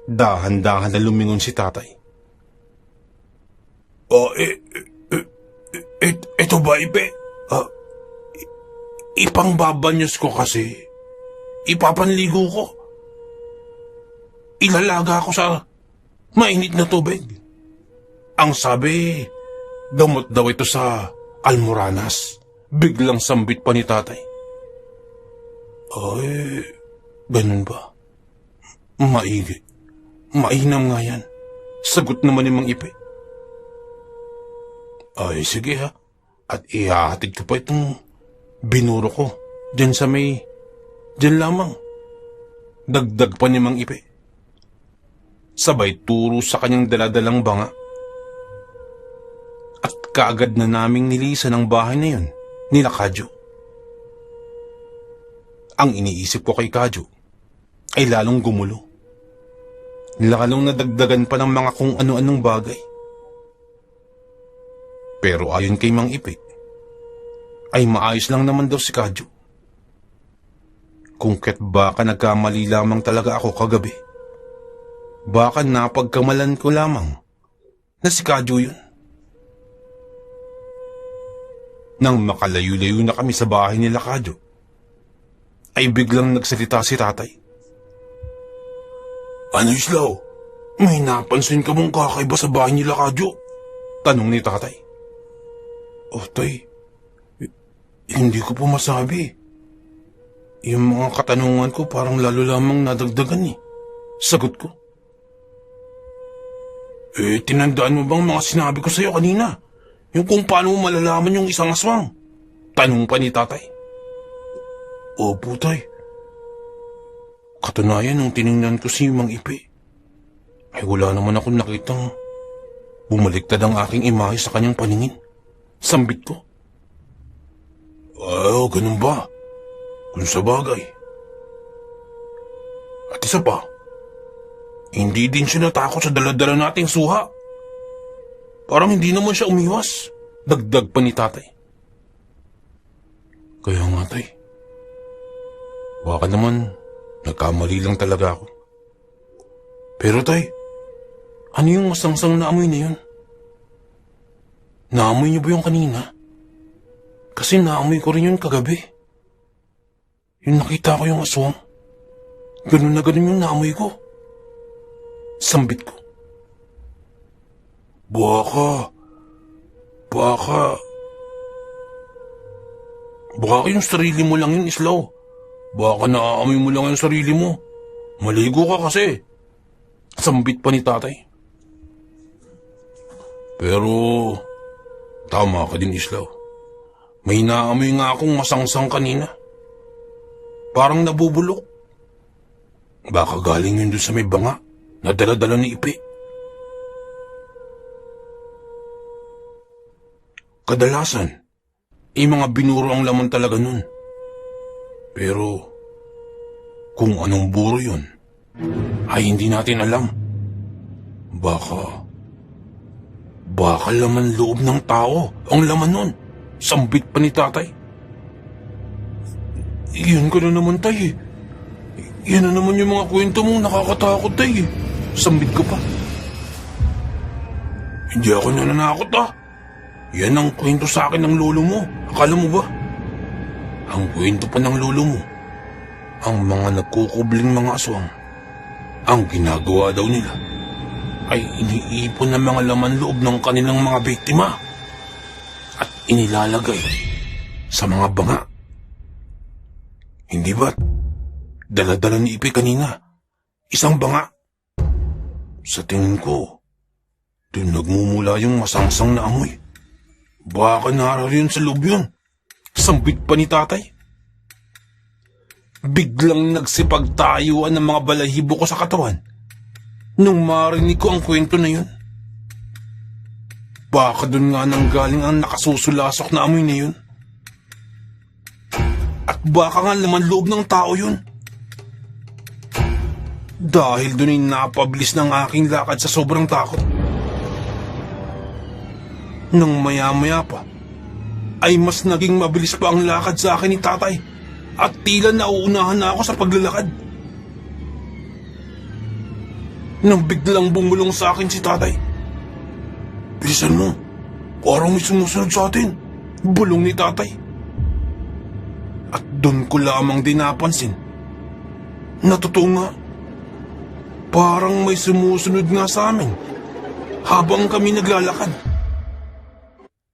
Dahan-dahan na lumingon si tatay. Ito ba, Ipe? Ipangbabanyos ko kasi. Ipapanligo ko. Ilalaga ko sa mainit na tubig. Ang sabi, gamot daw ito sa almoranas. Biglang sambit pa ni tatay. Ay, ganun ba? Maigi. Mainam nga yan. Sagot naman ni Mang Ipe. Ay, sige At ihahatid ko pa itong binuro ko. Diyan sa may... Diyan lamang. Dagdag pa ni Mang Ipe. Sabay turo sa kanyang daladalang banga. At kaagad na naming nilisan ang bahay na yun nila Kadyo. Ang iniisip ko kay Kadyo ay lalong gumulo. Lalong nadagdagan pa ng mga kung ano-anong bagay. Pero ayon kay Mang Ipe, ay maayos lang naman daw si Kadyo. Kung ket baka nagkamali lamang talaga ako kagabi. Baka napagkamalan ko lamang na si Kadyo yun. Nang makalayo-layo na kami sa bahay nila Kadyo, ay biglang nagsalita si tatay. Ano Islaw? May napansin ka mong kakaiba sa bahay nila Kadyo? Tanong ni tatay. Tay, hindi ko po masabi. Yung mga katanungan ko parang lalo lamang nadagdagan Sagot ko. Tinandaan mo bang mga sinabi ko sa'yo kanina? Yung kung paano mo malalaman yung isang aswang? Tanong pa ni tatay. Opo, tay. Katunayan nung tiningnan ko si Mang Ipe, ay wala naman akong nakitang bumaliktad ang aking imahe sa kanyang paningin. Sambit ko. Ganun ba? Kung sa bagay. At isa pa, hindi din siya natakot sa daladala nating suha. Parang hindi naman siya umiwas. Dagdag pa ni tatay. Kaya nga, tay. Baka naman, nagkamali lang talaga ako. Pero tay, ano yung masangsang na amoy na yun? Naamoy niyo ba yung kanina? Kasi naamoy ko rin yun kagabi. Yung nakita ko yung aswang. Ganun na ganun yung naamoy ko. Sambit ko. Baka yung sarili mo lang yun, Islaw. Baka naaamoy mo lang yung sarili mo. Maligo ka kasi. Sambit pa ni tatay. Pero, tama ka din, Islaw. May naamoy nga akong masangsang kanina. Parang nabubulok. Baka galing yun doon sa may banga na dala-dala ni Ipe. Kadalasan, mga binuro ang laman talaga nun. Pero, kung anong buro yun, ay hindi natin alam. Baka laman loob ng tao ang laman nun. Sambit pa ni tatay. Iyan ka na naman, tay. Yan na naman yung mga kwento mong nakakatakot, tay. Sambit ko pa. Hindi ako nananakot, Yan ang kwento sa akin ng lolo mo. Akala mo ba? Ang kwento pa ng lolo mo, ang mga nagkukubling mga aswang, ang ginagawa daw nila ay iniipon ng mga laman loob ng kanilang mga biktima at inilalagay sa mga banga. Hindi ba't dala-dala ni Ipe kanina isang banga? Sa tingin ko, doon nagmumula yung masangsang na amoy. Baka narariyan sa loob yun. Sambit pa ni tatay. Biglang nagsipagtayuan ng mga balahibo ko sa katawan nung marinig ko ang kwento na yun. Baka doon nga nanggaling ang nakasusulasok na amoy na yun. At baka nga laman loob ng tao yun. Dahil doon ay napabilis ng aking lakad sa sobrang takot. Nang maya-maya pa, ay mas naging mabilis pa ang lakad sa akin ni tatay at tila nauunahan na ako sa paglalakad. Nang biglang bumulong sa akin si tatay, "Bilisan mo, parang may sumusunod sa atin," bulong ni tatay. At doon ko lamang din napansin na totoo nga, parang may sumusunod nga sa amin habang kami naglalakad.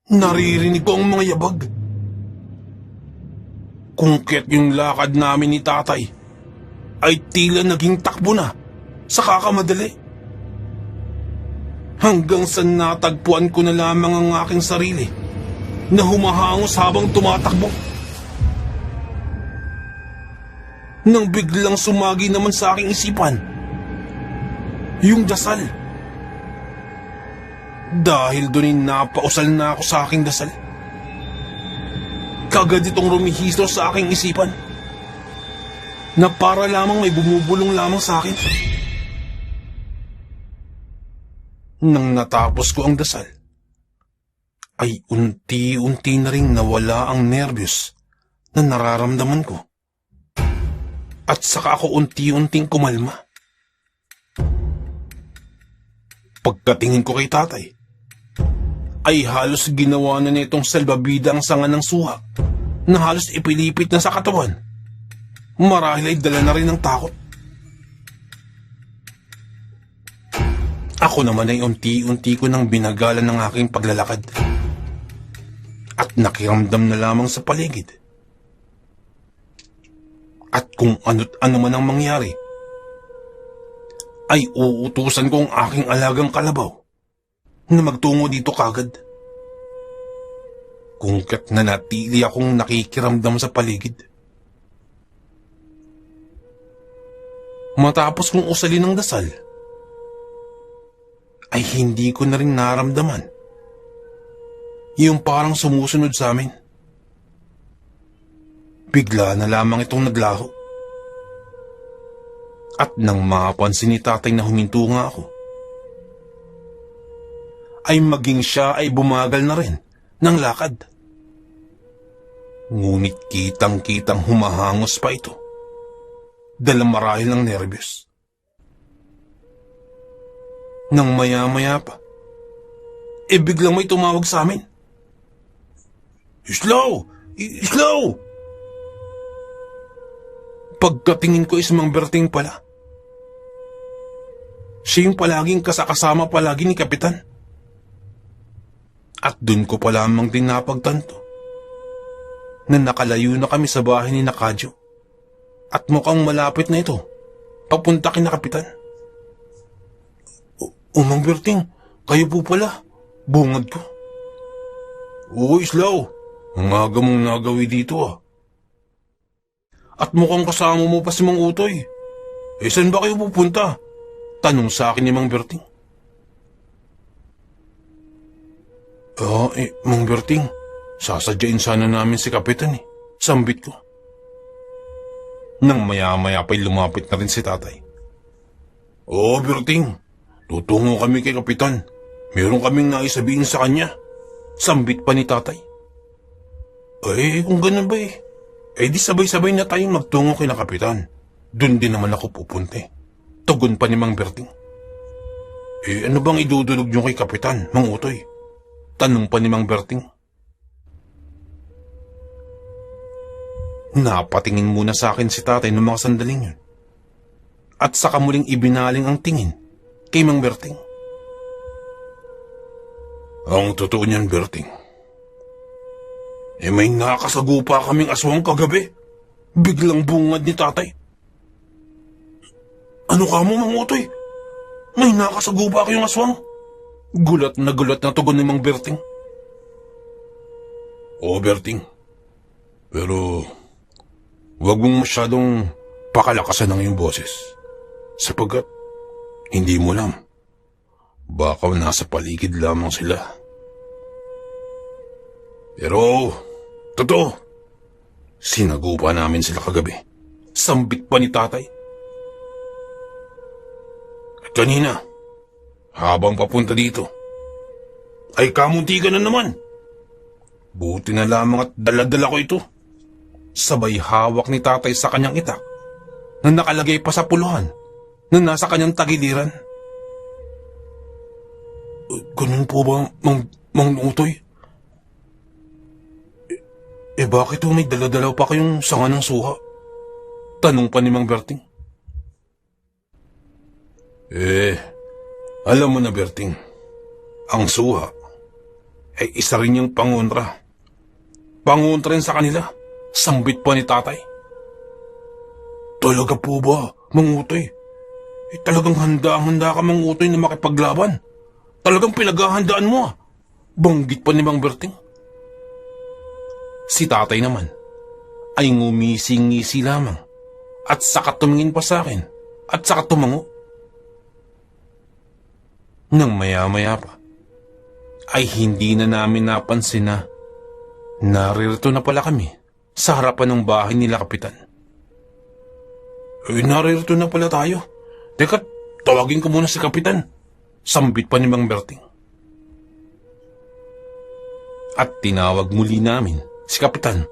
Naririnig ko ang mga yabag. Kungket yung lakad namin ni tatay ay tila naging takbo na sa kakamadali. Hanggang sa natagpuan ko na lamang ang aking sarili na humahangos habang tumatakbo. Nang biglang sumagi naman sa aking isipan yung dasal. Dahil doon napausal na ako sa aking dasal. Kagad itong rumihistro sa aking isipan na para lamang may bumubulong lamang sa akin. Nang natapos ko ang dasal, ay unti-unti na ring nawala ang nervyos na nararamdaman ko. At saka ako unti-unting kumalma. Pagkatingin ko kay tatay, ay halos ginawa na nitong salbabida ang sanga ng suha na halos ipilipit na sa katawan. Marahil ay dala na rin ng takot. Ako naman ay unti-unti ko nang binagalan ng aking paglalakad at nakiramdam na lamang sa paligid. At kung ano't ano man ang mangyari, ay uutusan ko ang aking alagang kalabaw na magtungo dito kagad. Kungkat na natili akong nakikiramdam sa paligid. Matapos kong usalin ng dasal, ay hindi ko na rin naramdaman yung parang sumusunod sa amin. Bigla na lamang itong naglaho. At nang mapansin ni tatay na huminto nga ako, ay maging siya ay bumagal na rin ng lakad. Ngunit kitang-kitang humahangos pa ito, dala marahil ng nervyos. Nang maya-maya pa, biglang may tumawag sa amin. "Slow! Slow!" Pagkatingin ko isang Berting pala. Siya yung palaging kasama palagi ni Kapitan. At dun ko pa lamang din napagtanto na nakalayo na kami sa bahay ni Nakadyo. At mukhang malapit na ito, papunta kina Kapitan. Mang Berting, kayo po pala," bungad ko. "Oo, Islaw, ang aga mong nagawi dito ah. At mukhang kasama mo pa si Mang Utoy. Saan ba kayo pupunta?" tanong sa akin ni Mang Berting. Mang Berting, sasadyain sana namin si Kapitan sambit ko. Nang maya-maya pa'y lumapit na rin si tatay. "Oo, Berting, tutungo kami kay Kapitan. Meron kaming naisabihin sa kanya," sambit pa ni tatay. Kung ganun ba di sabay-sabay na tayong magtungo kay na Kapitan. Doon din naman ako pupunta. Tugon pa ni Mang Berting. Ano bang idudulog niyo kay Kapitan, Mang Utoy? Tanong pa ni Mang Berting. Napatingin muna sa akin si tatay ng mga sandaling yun. At saka muling ibinaling ang tingin kay Mang Berting. Ang totoo niyan, Berting. May nakasagupa kaming aswang kagabi. Biglang bungad ni tatay. Ano ka mo, Mang Utoy? May nakasagupa kayong aswang? Gulat na tugon ni Mang Berting. Oo, Berting. Pero huwag mong masyadong pakalakasan ang iyong boses. Sapagkat hindi mo alam. Baka nasa paligid lamang sila. Pero totoo. Sinagupa namin sila kagabi. Sambit pa ni tatay. At kanina, habang papunta dito, ay kamuntikan na naman. Buti na lamang at dala-dala ko ito. Sabay hawak ni tatay sa kanyang itak na nakalagay pa sa puluhan na nasa kanyang tagiliran. Ganun po ba, Mang Utoy? Bakit may daladalaw pa kayong sanga ng suha? Tanong pa ni Mang Berting. Alam mo na, Berting, ang suha ay isa rin yung pangontra. Pangontra rin sa kanila. Sambit pa ni tatay. Talaga po ba, Mang Utoy? Talagang handa ka, Mang Utoy, na makipaglaban. Talagang pinaghahandaan mo, ah. Banggit pa ni Mang Berting. Si tatay naman ay ngumisi-ngisi lamang at saka tumingin pa sa akin at saka tumango. Nang maya-maya pa ay hindi na namin napansin na naririto na pala kami sa harapan ng bahay nila Kapitan. Naririto na pala tayo. Teka, tawagin ko muna si Kapitan. Sambit pa ni Mang Berting. At tinawag muli namin si Kapitan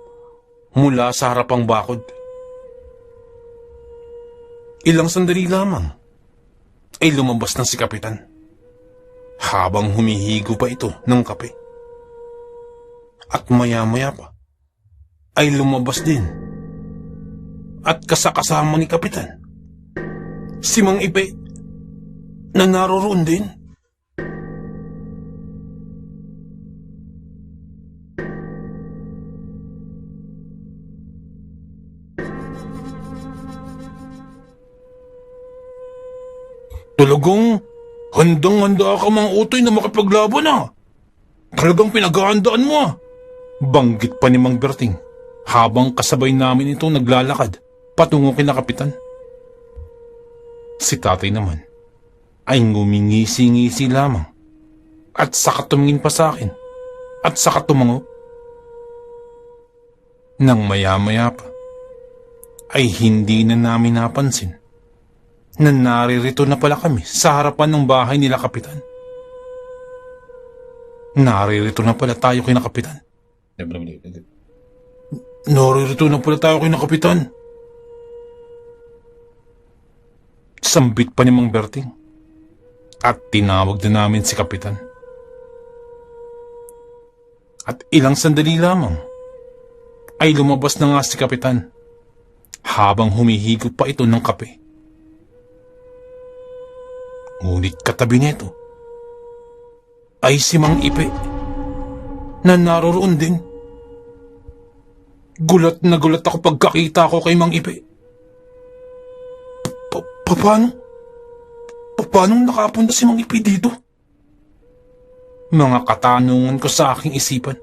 mula sa harapang bakod. Ilang sandali lamang ay lumabas na si Kapitan habang humihigo pa ito ng kape. At maya-maya pa ay lumabas din at kasama ni Kapitan si Mang Ipe na naroroon din. Talagang handang-handa ka, Mang Utoy, na makipaglaban, ah. Talagang pinaghahandaan mo, ah. Banggit pa ni Mang Berting habang kasabay namin itong naglalakad patungo kina Kapitan. Si tatay naman ay ngumingisi-ngisi lamang at saka tumingin pa sa akin at saka tumango. Nang maya-maya pa ay hindi na namin napansin na naririto na pala kami sa harapan ng bahay nila Kapitan. Naririto na pala tayo kina Kapitan. Naririto na pala tayo kina Kapitan. Sambit pa ni Mang Berting at tinawag na namin si Kapitan. At ilang sandali lamang ay lumabas na nga si Kapitan habang humihigop pa ito ng kape. Ngunit katabi nito ay si Mang Ipe na naroroon din. Gulat na gulat ako pagkakita ko kay Mang Ipe. Paano nakapunta si Mang Ipe dito? Mga katanungan ko sa aking isipan.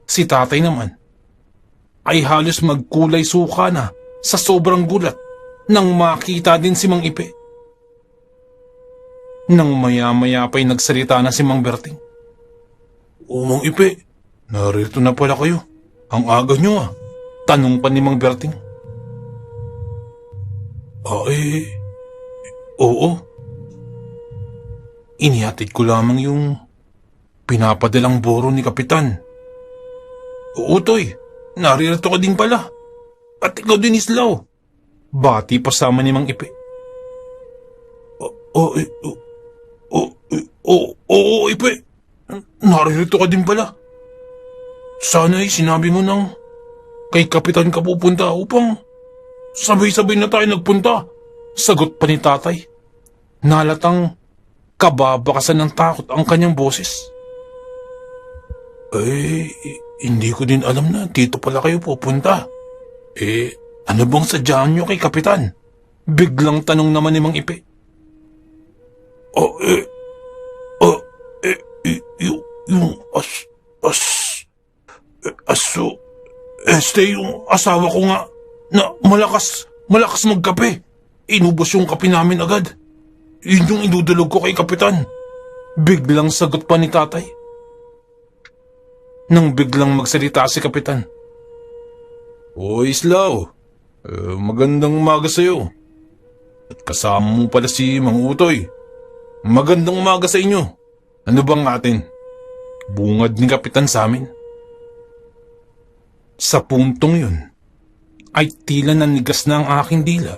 Si tatay naman ay halos magkulay suka na sa sobrang gulat nang makita din si Mang Ipe. Nang maya-maya pa'y nagsalita na si Mang Berting. O Mang Ipe, narito na pala kayo. Ang aga nyo, ah. Tanong pa ni Mang Berting. Oo. Inihatid ko lamang yung pinapadalang boro ni Kapitan. Oo, Toy. Naririto ka din pala. At ikaw din, Islaw. Bati pasama ni Mang Ipe. Oo, Ipe. Naririto ka din pala. Sana ay sinabi mo ng kay Kapitan ka pupunta upang sabay-sabay na tayo nagpunta. Sagot pa ni tatay. Nalatang kababakasan ng takot ang kanyang boses. Hindi ko din alam na dito pala kayo pupunta. Ano bang sadyaan nyo kay Kapitan? Biglang tanong naman ni Mang Ipe. Yung yung asawa ko nga na malakas magkape. Inubos yung kape namin agad. Yun yung idudulog ko kay Kapitan. Biglang sagot pa ni tatay. Nang biglang magsalita si Kapitan. Islaw. Magandang umaga sa'yo. At kasama mo pala si Mang Utoy. Magandang umaga sa inyo. Ano bang atin? Bungad ni Kapitan sa amin. Sa puntong yun, ay tila nanigas na ang aking dila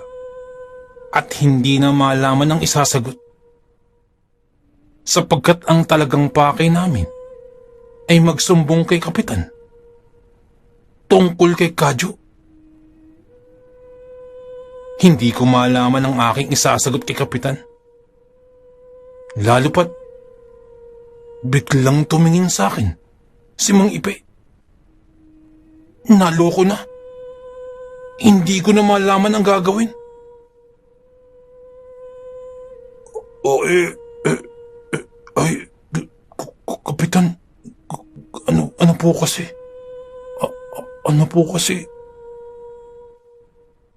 at hindi na malaman ang isasagot. Sapagkat ang talagang pakay namin ay magsumbong kay Kapitan tungkol kay Kadyo. Hindi ko malaman ang aking isasagot kay Kapitan. Lalo pat biglang tumingin sa akin si Mang Ipe. Naloko na. Hindi ko na malaman ang gagawin. Kapitan, ano po kasi? Ano po kasi?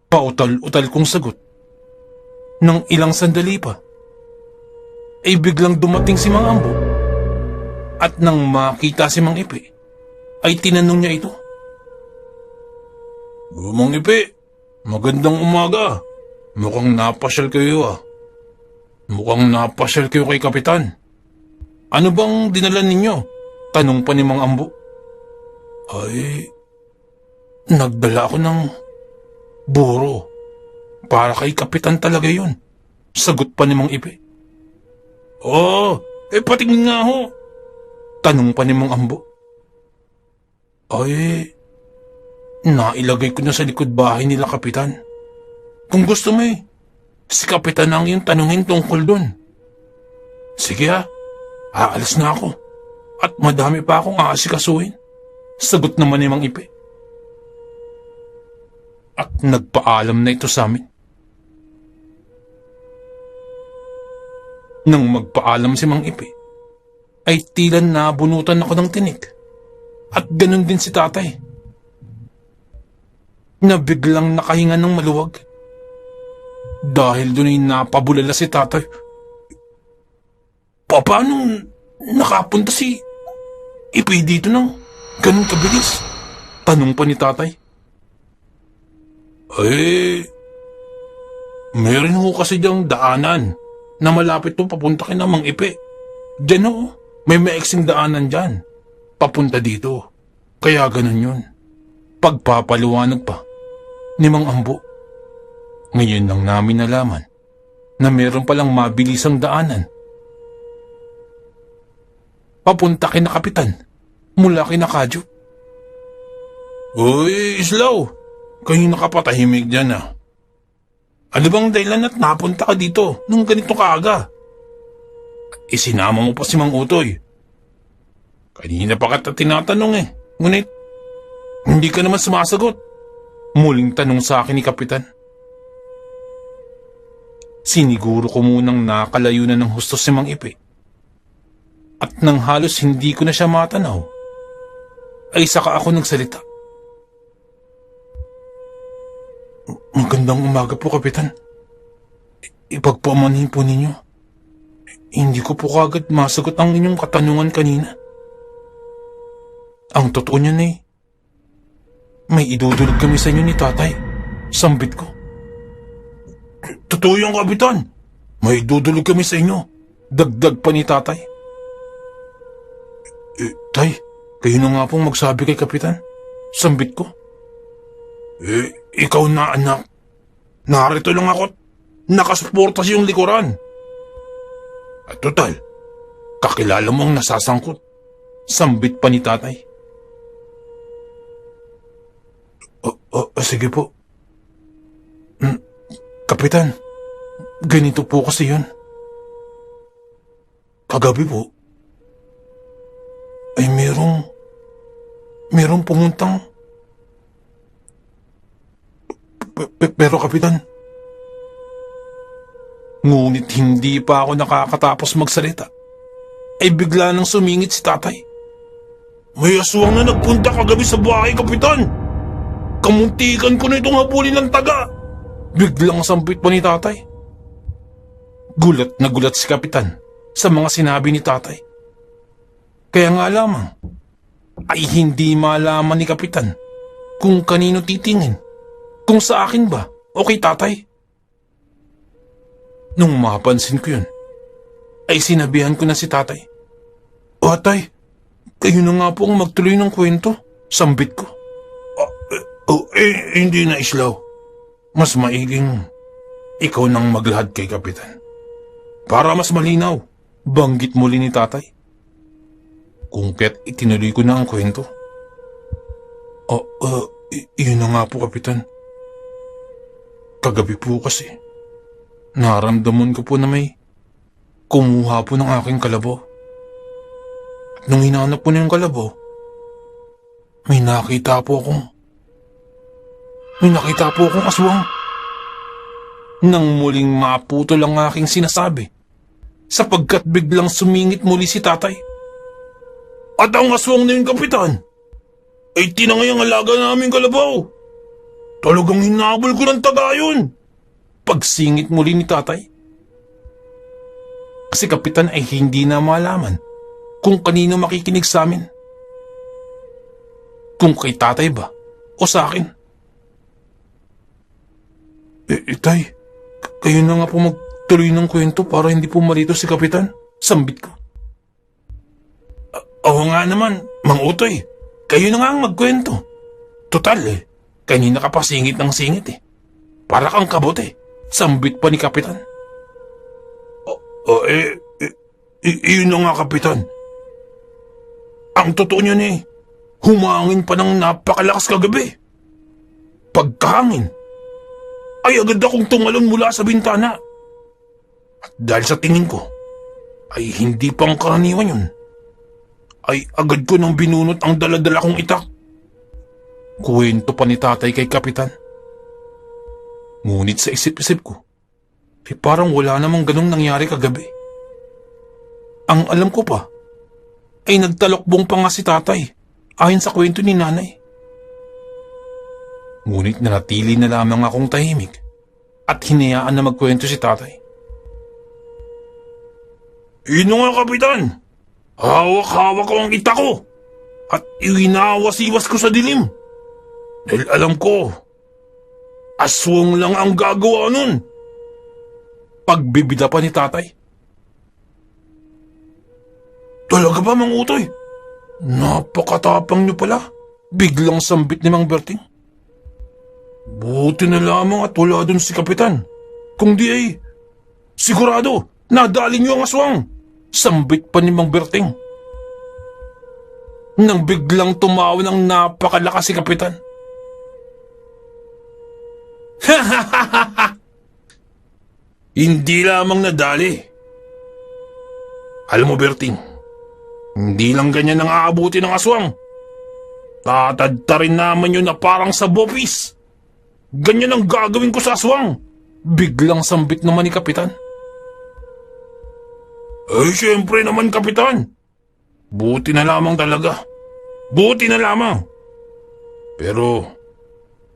Pautal-utal kong sagot. Nang ilang sandali pa, ay biglang dumating si Mang Ambo. At nang makita si Mang Ipe, ay tinanong niya ito. Mang Ipe, magandang umaga. Mukhang napasyal kayo Mukhang napasyal kayo kay Kapitan. Ano bang dinala ninyo? Tanong pa ni Mang Ambo. Nagdala ako ng buro. Para kay Kapitan talaga yun. Sagot pa ni Mang Ipe. Patingin nga ho. Tanong pa ni Mang Ambo. Nailagay ko na sa likod bahay nila Kapitan. Kung gusto mo si Kapitan ang yung tanungin tungkol dun. Sige aalis na ako. At madami pa akong aasikasuhin. Sagot naman ni Mang Ipe. At nagpaalam na ito sa amin. Nang magpaalam si Mang Ipe, ay tila nabunutan ako ng tinik. At ganun din si tatay. Na biglang nakahinga ng maluwag. Dahil doon ay napabulala si tatay. Paano nakapunta si Ipe dito ng ganun kabilis? Tanong pa ni tatay. Meron ho kasi diyang daanan na malapit to papunta kay Mang Ipe. Diyan may maiksing daanan dyan. Papunta dito. Kaya ganun yun. Pagpapaliwanag pa ni Mang Ambo. Ngayon lang namin nalaman na meron palang mabilisang daanan. Papunta kay na Kapitan mula kay na Kadyo. Islaw! Kayo nakapatahimik dyan Ano bang dahilan at napunta ka dito nung ganito kaaga? Isinama mo pa si Mang Utoy. Kanina pa kita tinatanong ngunit hindi ka naman sumasagot. Muling tanong sa akin ni Kapitan. Siniguro ko munang nakalayo na ng husto si Mang Ipe. At nang halos hindi ko na siya matanaw, ay saka ako nagsalita. Magandang umaga po, Kapitan. Ipagpamanhin po ninyo. Hindi ko po kagad masagot ang inyong katanungan kanina. Ang totoo niyan may idudulog kami sa inyo ni tatay. Sambit ko. Totoo yung Kapitan. May idudulog kami sa inyo. Dagdag pa ni tatay. Tay, kayo na nga pong magsabi kay Kapitan. Sambit ko. Ikaw na anak. Narito lang ako. Nakasuporta sa iyong likuran. At total, kakilala mo ang nasasangkot. Sambit pa ni tatay. Sige po. Kapitan, ganito po kasi yun. Kagabi po, ay merong pumuntang... Pero kapitan, ngunit hindi pa ako nakakatapos magsalita, ay bigla nang sumingit si tatay. May aswang na nagpunta kagabi sa bahay, kapitan! Kamuntikan ko na itong habulin ng taga! Biglang sampit pa ni tatay. Gulat na gulat si kapitan sa mga sinabi ni tatay. Kaya nga lamang, ay hindi malaman ni kapitan kung kanino titingin. Kung sa akin ba o kay tatay? Nung mapansin ko yun, ay sinabihan ko na si tatay. Tatay, kayo na nga po ang magtuloy ng kwento. Sambit ko. Hindi na islaw. Mas maiging ikaw nang maglahad kay kapitan. Para mas malinaw, banggit muli ni tatay. Kung kaya't itinuloy ko na ang kwento. Yun na nga po, kapitan. Kagabi po kasi, naramdaman ko po na may kumuha po ng aking kalabaw. At nung hinanap po na yung kalabaw, may nakita po akong aswang. Nang muling maputol ang aking sinasabi, sapagkat biglang sumingit muli si tatay. At ang aswang na yung kapitan, ay tinangay ang alaga naming kalabaw. Talagang hinabol ko ng taga yun. Pagsingit muli ni tatay. Si kapitan ay hindi na malaman kung kanino makikinig sa amin. Kung kay tatay ba o sa akin. Tay, kayo na nga po magtuloy ng kwento para hindi po malito si kapitan. Sambit ko. Oo nga naman, Mang Utoy. Kayo na nga ang magkwento. Total kanina ka pa singit ng singit Para kang kabote. Sambit pa ni kapitan. Yun na nga, kapitan. Ang totoo niyan humangin pa ng napakalakas kagabi. Pagkahangin, ay agad akong tumalon mula sa bintana. At dahil sa tingin ko, ay hindi pang karaniwan yun, ay agad ko nang binunot ang daladala kong itak. Kwento pa ni tatay kay kapitan. Ngunit sa isip-isip ko, ay parang wala namang ganong nangyari kagabi. Ang alam ko pa, ay nagtalokbong pa nga si tatay, ayon sa kwento ni nanay. Ngunit nanatili na lamang akong tahimik at hinayaan na magkwento si tatay. Ino nga, kapitan! Hawak-hawak ko ang itak ko at iwinawas-iwas ko sa dilim. Dahil alam ko, aswang lang ang gagawa nun. Pagbibida pa ni tatay. Talaga ba, Mang Utoy? Napakatapang niyo pala. Biglang sambit ni Mang Berting. Buti na lamang at wala dun si kapitan. Kung di ay, sigurado, nadali niyo ang aswang. Sambit pa ni Mang Berting. Nang biglang tumawa ng napakalakas si kapitan. Hindi lamang nadali. Alam mo, Berting, hindi lang ganyan ang aabuti ng aswang. Tatadta rin naman yun na parang sa bopis. Ganyan ang gagawin ko sa aswang. Biglang sambit naman ni kapitan. Ay, syempre naman, kapitan. Buti na lamang talaga. Buti na lamang. Pero,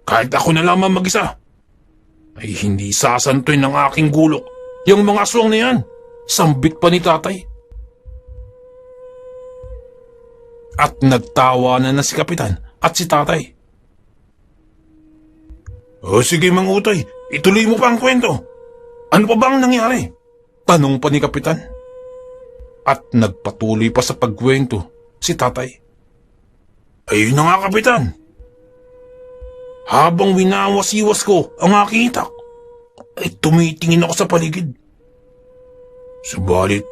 kahit ako na lamang mag-isa, ay hindi sasantoy ng aking gulok yung mga aswang na yan. Sambit pa ni tatay. At nagtawanan na si kapitan at si tatay. O sige, Mang Utoy, ituloy mo pa ang kwento. Ano pa bang nangyari? Tanong pa ni kapitan. At nagpatuloy pa sa pagkwento si tatay. Ayun na nga, kapitan. Habang winawas-iwas ko ang aking itak, ay tumitingin ako sa paligid. Subalit,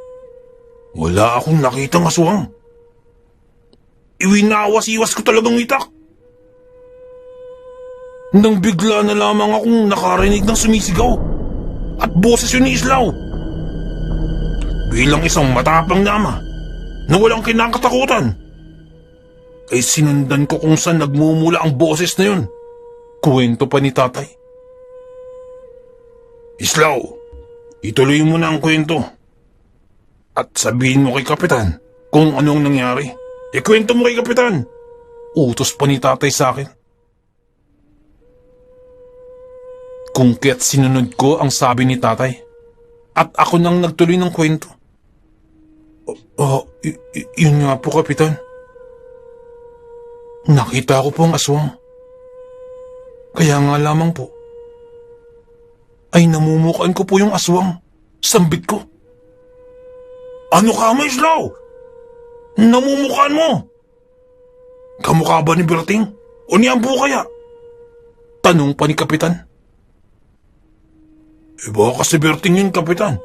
wala akong nakitang aswang. Iwinawas-iwas ko talagang itak. Nang bigla na lamang akong nakarinig ng sumisigaw at boses yun ni Islaw. Bilang isang matapang na ama na walang kinakatakutan, ay sinundan ko kung saan nagmumula ang boses na yun. Kuwento pa ni tatay. Islaw, ituloy mo na ang kwento. At sabihin mo kay Kapitan kung anong nangyari. Ikwento mo kay Kapitan. Utos pa ni tatay sa akin. Kung kaya't sinunod ko ang sabi ni tatay. At ako nang nagtuloy ng kwento. Yun nga po, Kapitan. Nakita ko po ang aswang. Kaya nga lamang po, ay namumukaan ko po yung aswang. Sambit ko. Ano ka mo, Islaw? Namumukaan mo? Kamukha ba ni Berting? O ni Ambo kaya? Tanong pa ni Kapitan. Baka si Berting yun, Kapitan.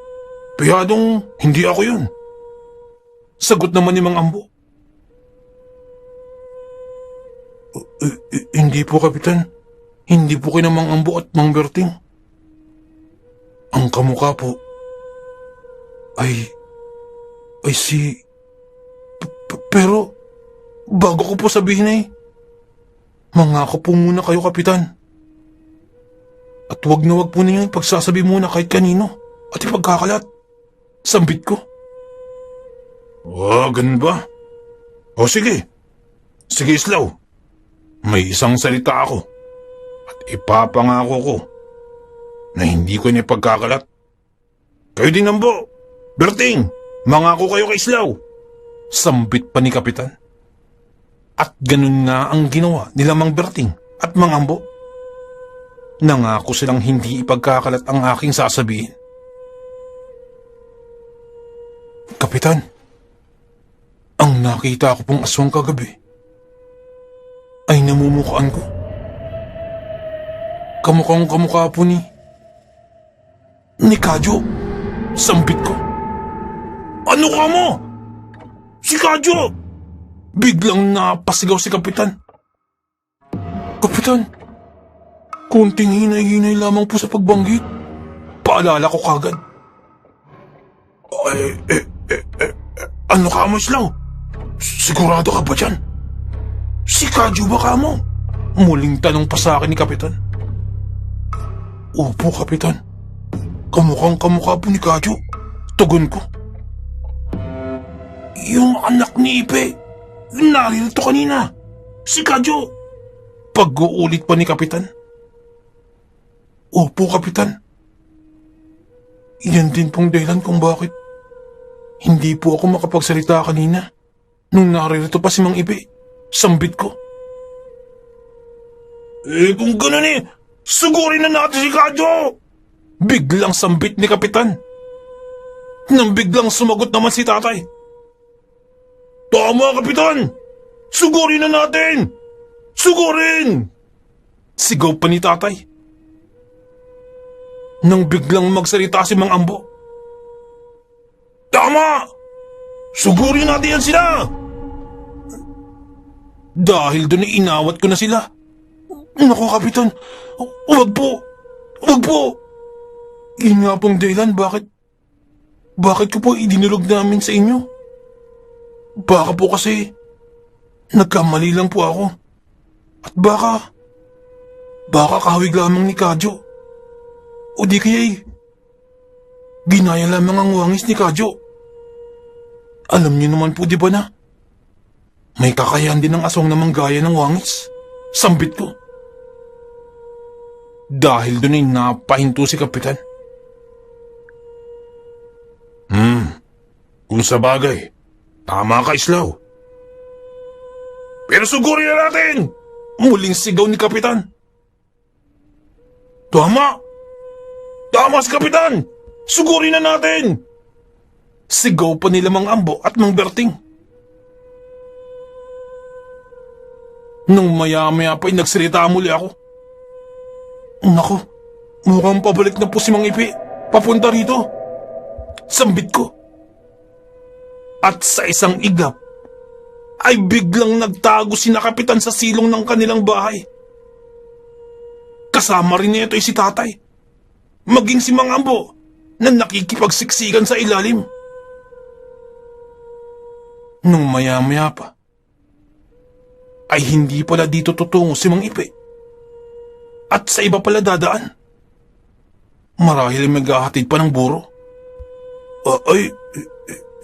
Piyadong hindi ako yun. Sagot naman ni Mang Ambo. Hindi po, Kapitan. Hindi po kina Mang Ambo at Mang Berting. Ang kamukha po ay si... Pero bago ko po sabihin ay mangako po muna kayo, Kapitan. At wag na wag po ninyo ipagsasabi muna kahit kanino at ipagkakalat. Sambit ko. Ganun ba? O sige. Sige, Islaw. May isang salita ako at ipapangako ko na hindi ko niya ipagkakalat. Kayo din, Ambo. Berting, mangako kayo kay Islaw. Sambit pa ni Kapitan. At ganun na ang ginawa nila Mang Berting at Mang Ambo. Nangako silang hindi ipagkakalat ang aking sasabihin. Kapitan, ang nakita ko pong aswang kagabi ay namumukaan ko. Kamukhang kamukha po ni Kadyo. Sambit ko. Ano ka mo? Si Kadyo! Biglang napasigaw si Kapitan. Kapitan, konting hinay-hinay lamang po sa pagbanggit. Paalala ko kagad. Ano ka mo, Islaw? Sigurado ka ba dyan? Si Kadyo ba ka mo? Muling tanong pa sa akin ni Kapitan. Opo, Kapitan. Kamukhang kamukha po ni Kadyo. Tugon ko. Yung anak ni Ipe, naririto kanina. Si Kadyo. Pag-uulit pa ni Kapitan. Opo, Kapitan. Iyan din pong dahilan kung bakit hindi po ako makapagsalita kanina nung naririto pa si Mang Ipe. Sambit ko. Kung gano'n sugurin na natin si Kadyo! Biglang sambit ni Kapitan. Nang biglang sumagot naman si tatay. Tama, Kapitan! Sugurin na natin! Sugurin! Sigaw pa ni tatay. Nang biglang magsalita si Mang Ambo. Tama! Sugurin natin yan sila! Dahil doon ay inawat ko na sila. Naku, Kapitan, wag po! Wag po! Yun nga pong dahilan bakit ko po idinulog namin sa inyo? Baka po kasi nagkamali lang po ako. At baka kahawig lamang ni Kadyo. O di kaya'y ginaya lamang ang wangis ni Kadyo. Alam niyo naman po, di ba na may kakayahan din ng aswang na manggaya ng wangis. Sambit ko. Dahil doon ay napahinto si Kapitan. Kung sa bagay, tama ka, Islaw. Pero sugurin na natin! Muling sigaw ni Kapitan. Tama! Tama si Kapitan! Sugurin na natin! Sigaw pa nila Mang Ambo at Mang Berting. Nung maya-maya pa'y nagsalita muli ako. Naku, mukhang pabalik na po si Mang Ipi. Papunta rito. Sambit ko. At sa isang iglap, ay biglang nagtago sina Kapitan sa silong ng kanilang bahay. Kasama rin nito si tatay. Maging si Mang Ambo na nakikipagsiksikan sa ilalim. Nung maya-maya pa, ay hindi pala dito tutungo si Mang Ipe. At sa iba pala dadaan. Marahil ay maghahatid pa ng buro.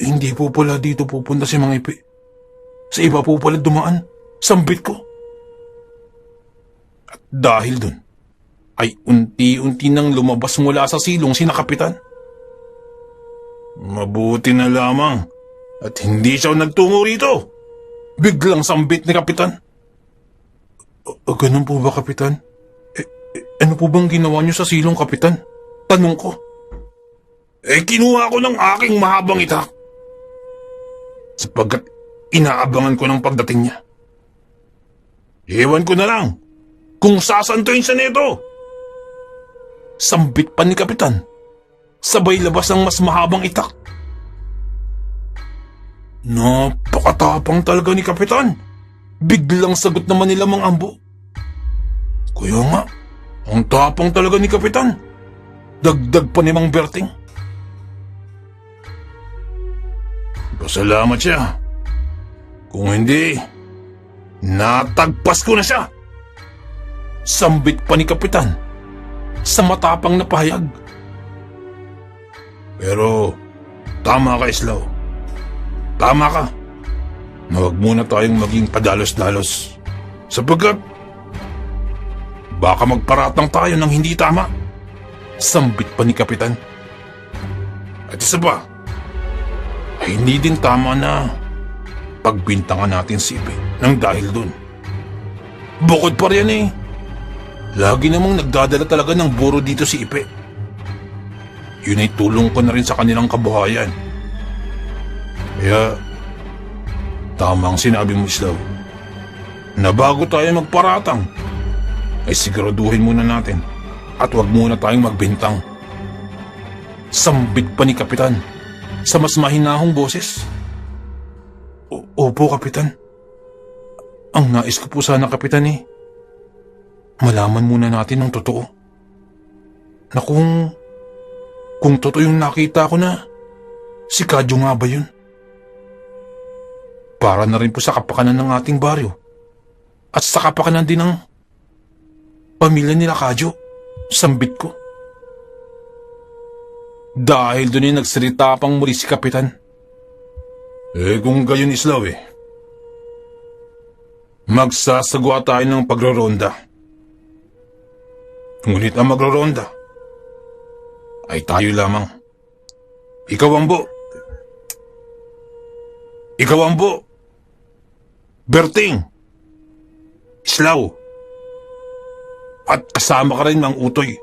Hindi po pala dito pupunta si Mang Ipe. Sa iba po pala dumaan. Sambit ko. At dahil dun, ay unti-unti nang lumabas mula sa silong si Kapitan. Mabuti na lamang at hindi siya nagtungo rito. Biglang sambit ni Kapitan. Ganun po ba, Kapitan? Ano po bang ginawa niyo sa silong, Kapitan? Tanong ko. Kinuha ko ng aking mahabang itak. Sapagkat inaabangan ko ng pagdating niya. Ewan ko na lang kung sasantuin siya nito. Sambit pa ni Kapitan. Sabay labas ng mas mahabang itak. Napakatapang talaga ni Kapitan. Biglang sagot naman nila Mang Ambo. Kaya nga, ang tapang talaga ni Kapitan. Dagdag pa ni Mang Berting. Pasalamat siya. Kung hindi, natagpas ko na siya. Sambit pa ni Kapitan sa matapang na pahayag. Pero tama ka, Islaw. Tama ka. Na huwag muna tayong maging padalos-dalos. Sapagkat baka magparatang tayo ng hindi tama. Sambit pa ni Kapitan. At isa pa, ay hindi din tama na pagbintangan natin si Ipe nang dahil dun. Bukod pa riyan lagi namang nagdadala talaga ng buro dito si Ipe. Yun ay tulong ko na rin sa kanilang kabuhayan. Kaya, tama ang sinabi mo, Islaw, na bago tayo magparatang, ay siguraduhin muna natin at wag muna tayong magbintang. Sambit pa ni Kapitan sa mas mahinahong boses. Opo, Kapitan. Ang nais ko po sana, Kapitan, malaman muna natin ang totoo. Na kung totoo yung nakita ko na si Kadyo nga ba yun? Para na rin po sa kapakanan ng ating baryo at sa kapakanan din ng pamilya nila Kadyo. Sambit ko. Dahil doon ay nagsalita pang muli si Kapitan. Kung gayon, Islaw, magsasagawa tayo ng pagroronda. Ngunit ang magroronda ay tayo lamang. Ikaw, Ambo, Berting, Islaw, at kasama ka rin, Mang Utoy.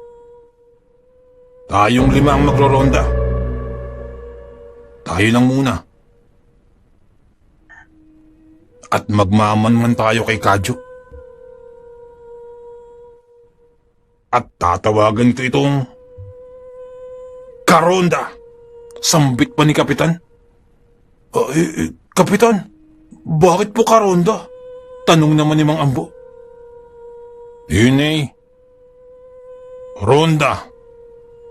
Tayong 5 ang magroronda. Tayo lang muna. At magmamanman tayo kay Kadyo. At tatawagan ko itong Karonda. Sambit pa ni Kapitan. Kapitan, bakit po Karonda? Tanong naman ni Mang Ambo. Yun ronda.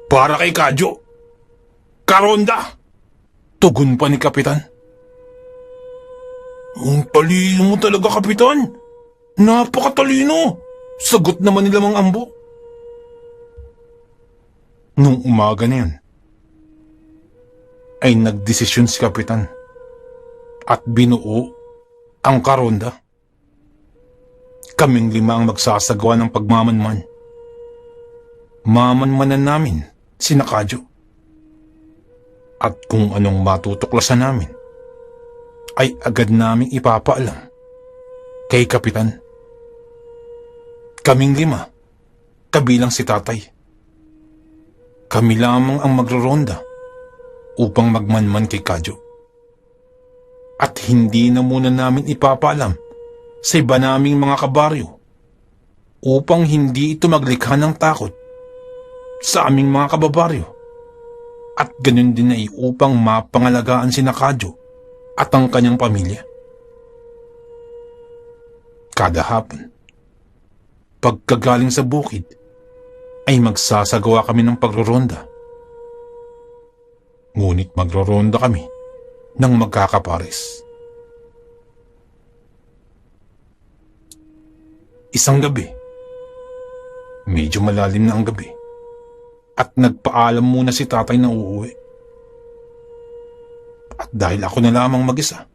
Para kay Kadyo. Karonda. Tugon pa ni Kapitan. Ang talino mo talaga, Kapitan. Napakatalino. Sagot naman nila Mang Ambo. Nung umaga na yun, ay nagdesisyon si Kapitan at binuo ang Karonda. Kaming 5 ang magsasagawa ng pagmamanman. Mamanmanan namin si Kadyo. At kung anong matutuklasan namin, ay agad naming ipapaalam kay Kapitan. Kaming 5, kabilang si Tatay. Kami lamang ang magroronda upang magmanman kay Kadyo. At hindi na muna namin ipapaalam sa iba naming mga kabaryo upang hindi ito maglikha ng takot sa aming mga kababaryo. At ganun din ay upang mapangalagaan si Kadyo at ang kanyang pamilya. Kada hapon, pagkagaling sa bukid, ay magsasagawa kami ng pagroronda. Ngunit magroronda kami ng magkakapares. Isang gabi, medyo malalim na ang gabi, at nagpaalam muna si tatay na uuwi. At dahil ako na lamang mag-isa,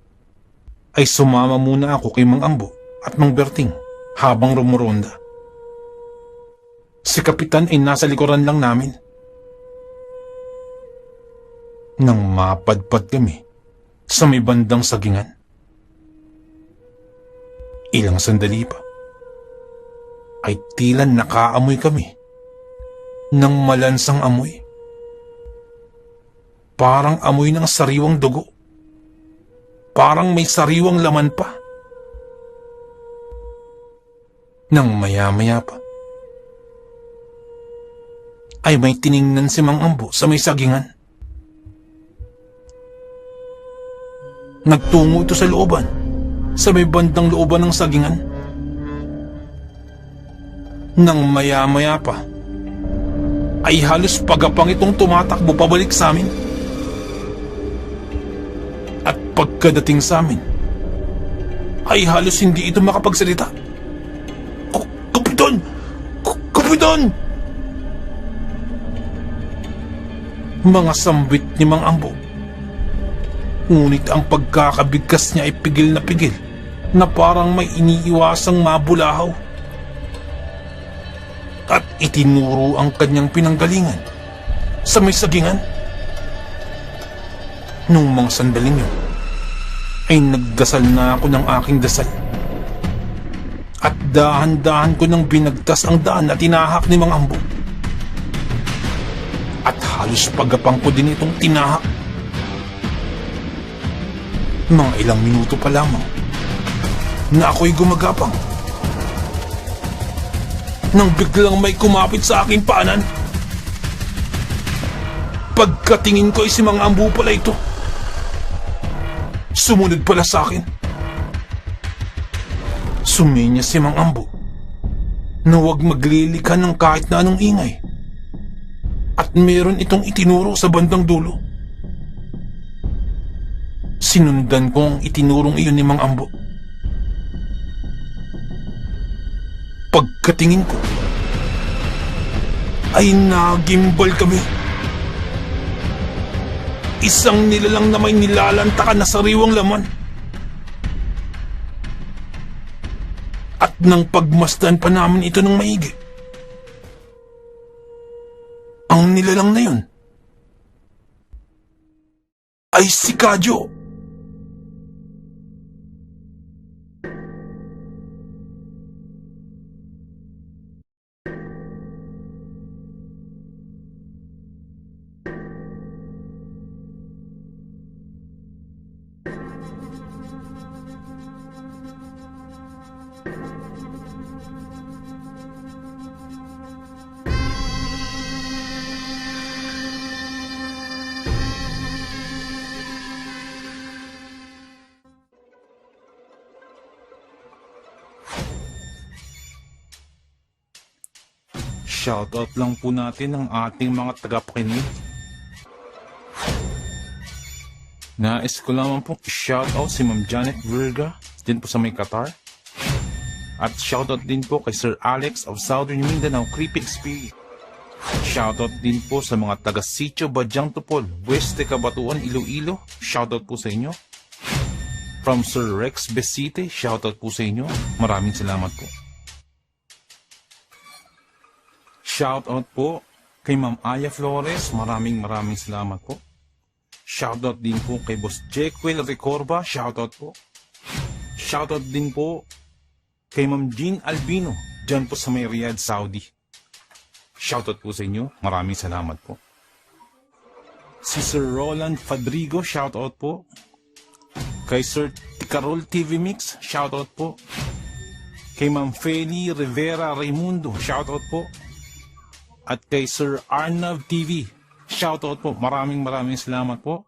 ay sumama muna ako kay Mang Ambo at Mang Berting habang rumuronda. Si Kapitan ay nasa likuran lang namin. Nang mapadpad kami sa may bandang sagingan. Ilang sandali pa, ay tila nakaamoy kami ng malansang amoy. Parang amoy ng sariwang dugo. Parang may sariwang laman pa. Nang maya-maya pa, ay may tiningnan si Mang Ambo sa may sagingan. Nagtungo ito sa looban, sa may bandang looban ng sagingan. Nang maya-maya pa, ay halos pagapang itong tumatakbo pabalik sa amin. At pagkadating sa amin, ay halos hindi ito makapagsalita. Kapitan! Kapitan! Mga sambit ni Mang Ambo. Ngunit ang pagkakabigkas niya ay pigil na parang may iniiwasang mabulahaw. At itinuro ang kanyang pinanggalingan sa may sagingan. Nung mga sandaling yun, ay nagdasal na ako ng aking dasal. At dahan-dahan ko nang binagtas ang daan na tinahak ni Mang Ambo. At halos pagapang ko din itong tinahak. Mga ilang minuto pa lamang na ako'y gumagapang nang biglang may kumapit sa aking paanan. Pagkatingin ko ay si Mang Ambo pala ito. Sumunod pala sa akin. Suminya si Mang Ambo na huwag maglilika ng kahit na anong ingay. At meron itong itinuro sa bandang dulo. Sinundan ko ang itinurong iyon ni Mang Ambo. Pagkatingin ko, ay nagimbal kami. Isang nilalang na may nilalantakan na sariwang laman. At nang pagmasdan pa namin ito ng maigi, ang nilalang na yun ay si Kadyo. Shoutout lang po natin ang ating mga tagapakinig. Nais ko lamang pong shoutout si Ma'am Janet Virga, din po sa may Qatar. At shoutout din po kay Sir Alex of Southern Mindanao Creepy Experience. Shoutout din po sa mga taga-Sitio Badyang Tupol, West de Cabatuan, Iloilo. Shoutout po sa inyo. From Sir Rex Besite, shoutout po sa inyo. Maraming salamat po. Shoutout po kay Ma'am Aya Flores, maraming salamat po. Shoutout din po kay Boss Jekyll Recorba, shoutout po. Shoutout din po kay Ma'am Jean Albino, dyan po sa may Riyadh, Saudi. Shoutout po sa inyo, maraming salamat po. Si Sir Roland Fadrigo, shoutout po. Kay Sir Ticarol TV Mix, shoutout po. Kay Ma'am Feli Rivera Raimundo, shoutout po. At kay Sir Arnav TV, shoutout po. Maraming salamat po.